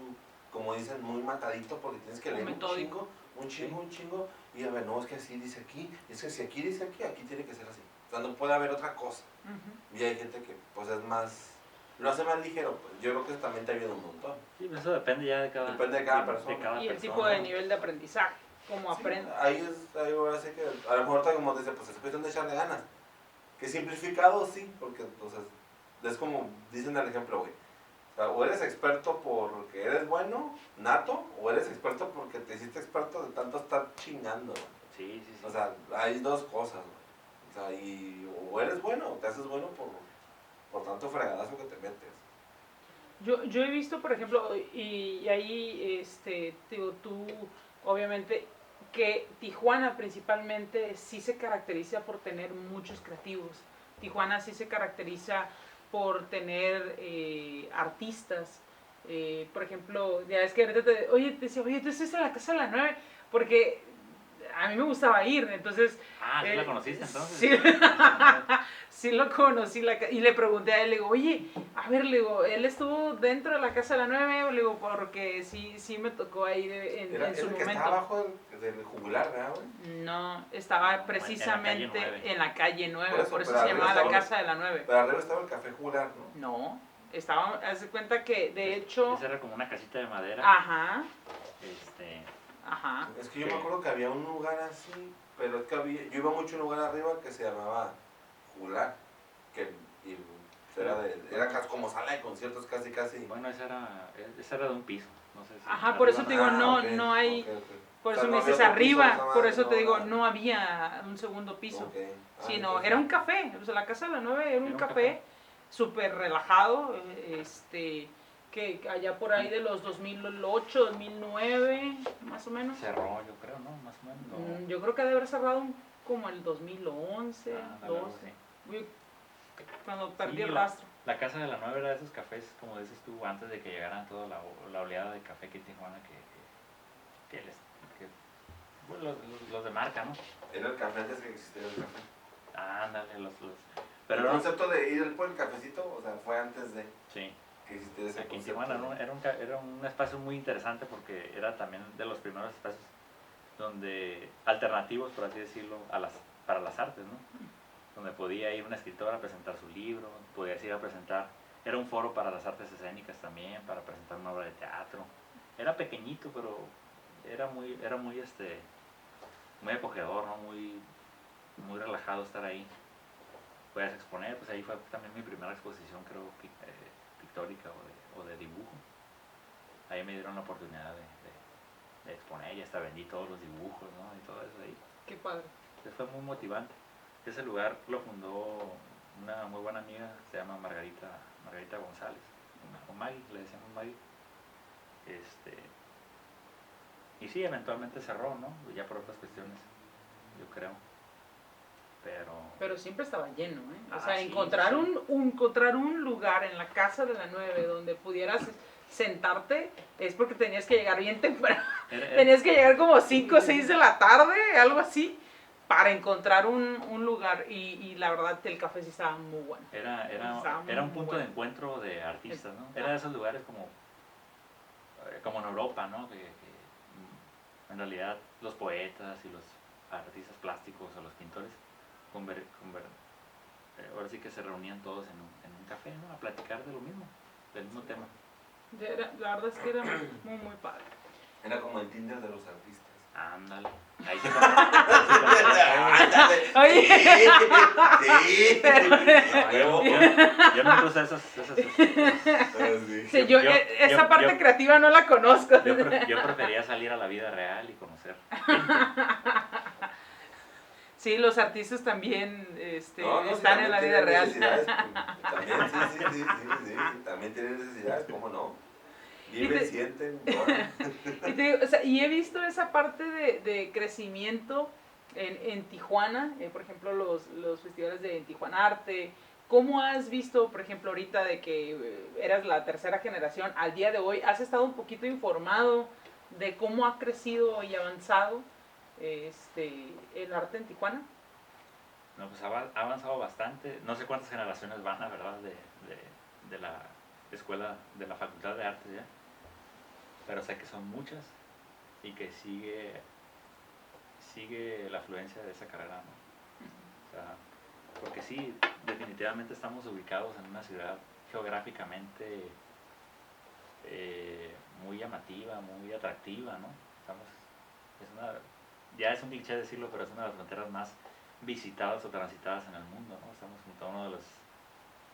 como dicen, muy matadito porque tienes que leer Metódico. un chingo y a ver, no, es que así dice aquí, es que si aquí dice aquí tiene que ser así. O sea, no puede haber otra cosa. Ujú. Y hay gente que pues es más, lo hace más ligero, pues yo creo que eso también te ayuda un montón. Sí, eso depende ya de cada, Depende de cada persona. Y el tipo de nivel de aprendizaje, cómo Sí, aprende. ahí ahora sí que, a lo mejor como dice, pues es cuestión de echarle ganas. Que simplificado sí, porque entonces es como dicen el ejemplo, güey. O sea, o eres experto porque eres bueno, nato, o eres experto porque te hiciste experto de tanto estar chingando, güey. Sí. O sea, hay dos cosas, güey. O sea, o eres bueno, o te haces bueno por tanto fregadazo que te metes. Yo he visto, por ejemplo, y ahí, digo, tú, obviamente, que Tijuana principalmente sí se caracteriza por tener muchos creativos. Tijuana sí se caracteriza por tener artistas. Por ejemplo, ya es que ahorita te decía, oye, tú estás en la Casa de la 9, porque a mí me gustaba ir, entonces... ¿Sí la conociste entonces? Sí, sí lo conocí, y le pregunté a él, le digo, oye, a ver, le digo, él estuvo dentro de la Casa de la 9, le digo, porque sí me tocó ahí en su el que momento. está abajo del jugular, ¿verdad, güey? No, estaba precisamente en la calle 9, por eso pero se arriba llamaba la estaba- Casa de la 9. Pero arriba estaba el café jugular, ¿no? No, estaba, haz de cuenta que de hecho, Esa era como una casita de madera. ajá, Este, ajá, Es que yo me acuerdo que había un lugar así, pero es que yo iba mucho a un lugar arriba que se llamaba Jugular, que era casi como sala de conciertos casi. bueno, esa era de un piso. No sé si ajá, por eso te digo, no, ok, no hay, ok. por O sea, eso no me había dices otro piso, arriba, esa por madre, eso te digo, nada. no había un segundo piso. Ok. Sí, no, entonces- era un café, o sea, la Casa de la 9 era un café súper relajado, que allá por ahí de los 2008, 2009, más o menos. cerró, yo creo, ¿no? Más o menos. Yo creo que debe haber cerrado como el 2011, Algo 12, así. cuando perdí el la- rastro. La Casa de la Nueva era de esos cafés, como dices tú, antes de que llegaran toda la oleada de café que en Tijuana, bueno, los de marca, ¿no? Era el café antes que existiera el café. Ándale, Pero el concepto de ir por el cafecito, o sea, fue antes de sí. que existiera ese Aquí en concepto. Tijuana, ¿no? Era un espacio muy interesante porque era también de los primeros espacios donde alternativos, por así decirlo, para las artes, ¿no? Donde podía ir un escritor a presentar su libro, podías ir a presentar, era un foro para las artes escénicas también, para presentar una obra de teatro. Era pequeñito, pero era muy acogedor, ¿no? Muy relajado estar ahí. Podías exponer, pues ahí fue también mi primera exposición, creo, pictórica o de dibujo. Ahí me dieron la oportunidad de exponer y hasta vendí todos los dibujos, ¿no? Y todo eso ahí. Qué padre. Entonces fue muy motivante. Ese lugar lo fundó una muy buena amiga, se llama Margarita González, o Maggie, le decíamos Maggie. Y sí, eventualmente cerró, ¿no? Ya por otras cuestiones, yo creo. Pero siempre estaba lleno, ¿eh? O Ah, sea, sí, encontrar, sí. encontrar un lugar en la Casa de la 9 donde pudieras sentarte es porque tenías que llegar bien temprano. Tenías que llegar como 5 o 6 de la tarde, algo así, para encontrar un lugar. Y la verdad, el café sí estaba muy bueno. Era un punto de encuentro de artistas, ¿no? Era de esos lugares como en Europa, ¿no? Que en realidad los poetas y los artistas plásticos o los pintores ahora sí que se reunían todos en un café, ¿no? A platicar de lo mismo, del mismo tema. La verdad es que era muy, muy padre. Era como el Tinder de los artistas. Ándale. Ahí Oye. Sí. Yo no uso esas Sí, esa parte creativa no la conozco. yo prefería salir a la vida real y conocer gente. Sí, los artistas también No, están en la vida real. También, sí, también tienen necesidades, ¿cómo no? Viven, sienten, y, o sea, y he visto esa parte de crecimiento en Tijuana, por ejemplo, los festivales de Tijuana Arte. ¿Cómo has visto, por ejemplo, ahorita de que eras la tercera generación, al día de hoy, has estado un poquito informado de cómo ha crecido y avanzado el arte en Tijuana? No, pues ha avanzado bastante. No sé cuántas generaciones van, la verdad, de la escuela, de la Facultad de Artes ya. Pero sé que son muchas y que sigue la afluencia de esa carrera, ¿no? O sea, porque sí, definitivamente estamos ubicados en una ciudad geográficamente muy llamativa, muy atractiva, ¿no? Ya es un cliché decirlo, pero es una de las fronteras más visitadas o transitadas en el mundo, ¿no? Estamos junto a uno de los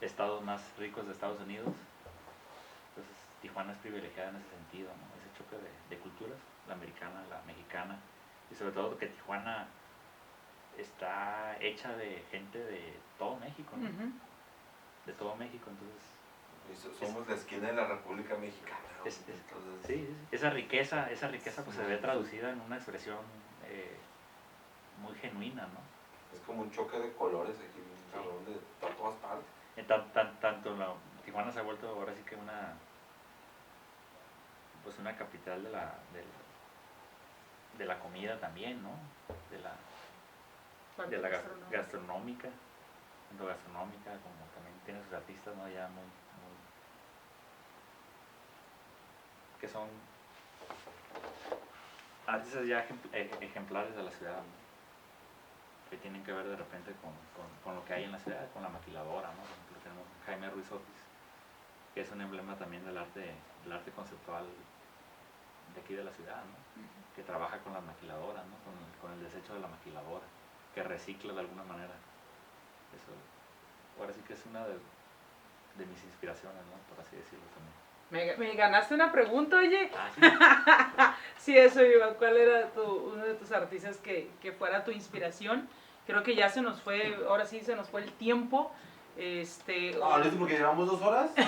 estados más ricos de Estados Unidos. Entonces Tijuana es privilegiada en ese sentido, ¿no? Ese choque de culturas, la americana, la mexicana, y sobre todo que Tijuana está hecha de gente de todo México, ¿no? De todo México, entonces somos la esquina de la República Mexicana, ¿no? Sí, esa riqueza pues se ve traducida en una expresión muy genuina, ¿no? Es como un choque de colores aquí, cabrón, de todas partes. Tijuana se ha vuelto ahora sí que una capital de la comida también, ¿no? De la gastronómica, tanto gastronómica como también tiene sus artistas, ¿no? Ya muy que son artistas ya ejemplares de la ciudad, ¿no? Que tienen que ver de repente con lo que hay en la ciudad, con la maquiladora, ¿no? Por ejemplo, tenemos a Jaime Ruiz Otis, que es un emblema también del arte conceptual de aquí de la ciudad, ¿no? Que trabaja con las maquiladoras, ¿no? Con el desecho de la maquiladora, que recicla de alguna manera. Eso, ahora sí que es una de mis inspiraciones, ¿no? Por así decirlo también. Me ganaste una pregunta, oye. Ah, sí. Sí, eso iba. ¿Cuál era uno de tus artistas que fuera tu inspiración? Creo que ya se nos fue, ahora sí se nos fue el tiempo. No, lo hice porque llevamos 2 horas. Y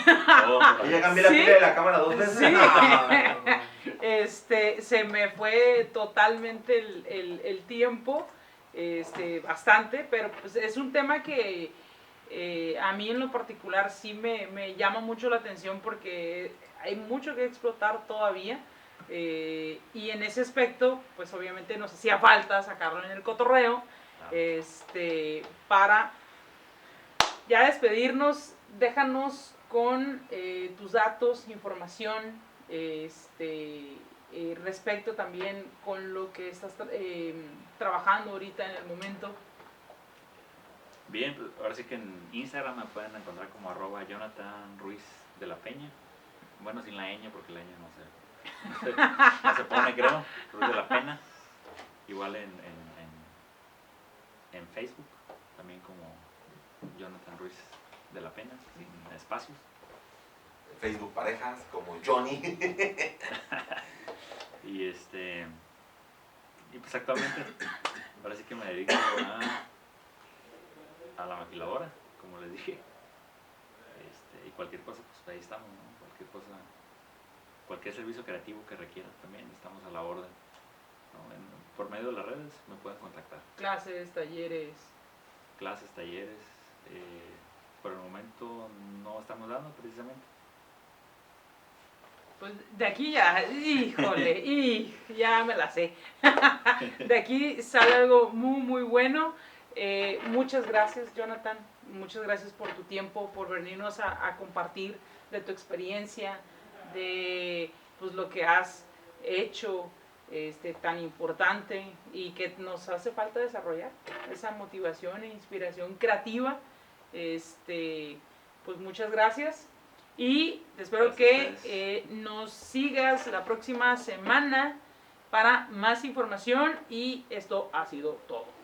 ya cambié la pila de la cámara 2 veces. Sí. Se me fue totalmente el tiempo, bastante, pero pues es un tema que A mí en lo particular sí me llama mucho la atención porque hay mucho que explotar todavía. Y en ese aspecto, pues obviamente nos hacía falta sacarlo en el cotorreo. Para ya despedirnos, déjanos con tus datos, información, respecto también con lo que estás trabajando ahorita en el momento. Bien, pues ahora sí que en Instagram me pueden encontrar como @Jonathan Ruiz de la Peña. Bueno, sin la ñ, porque la ñ no se pone, creo. Ruiz de la Pena. Igual en Facebook, también como Jonathan Ruiz de la Pena, sin espacios. Facebook parejas, como Johnny. Y pues actualmente, ahora sí que me dedico a la maquiladora, como les dije. Y cualquier cosa, pues ahí estamos, ¿no? Cualquier servicio creativo que requieran también estamos a la orden, ¿no? Por medio de las redes me pueden contactar. Clases, talleres. Por el momento no estamos dando precisamente. Pues de aquí ya, híjole, ya me la sé. De aquí sale algo muy, muy bueno. Muchas gracias, Jonathan. Muchas gracias por tu tiempo, por venirnos a compartir de tu experiencia, de pues, lo que has hecho tan importante y que nos hace falta desarrollar esa motivación e inspiración creativa. Pues muchas gracias. Y espero que nos sigas la próxima semana para más información y esto ha sido todo.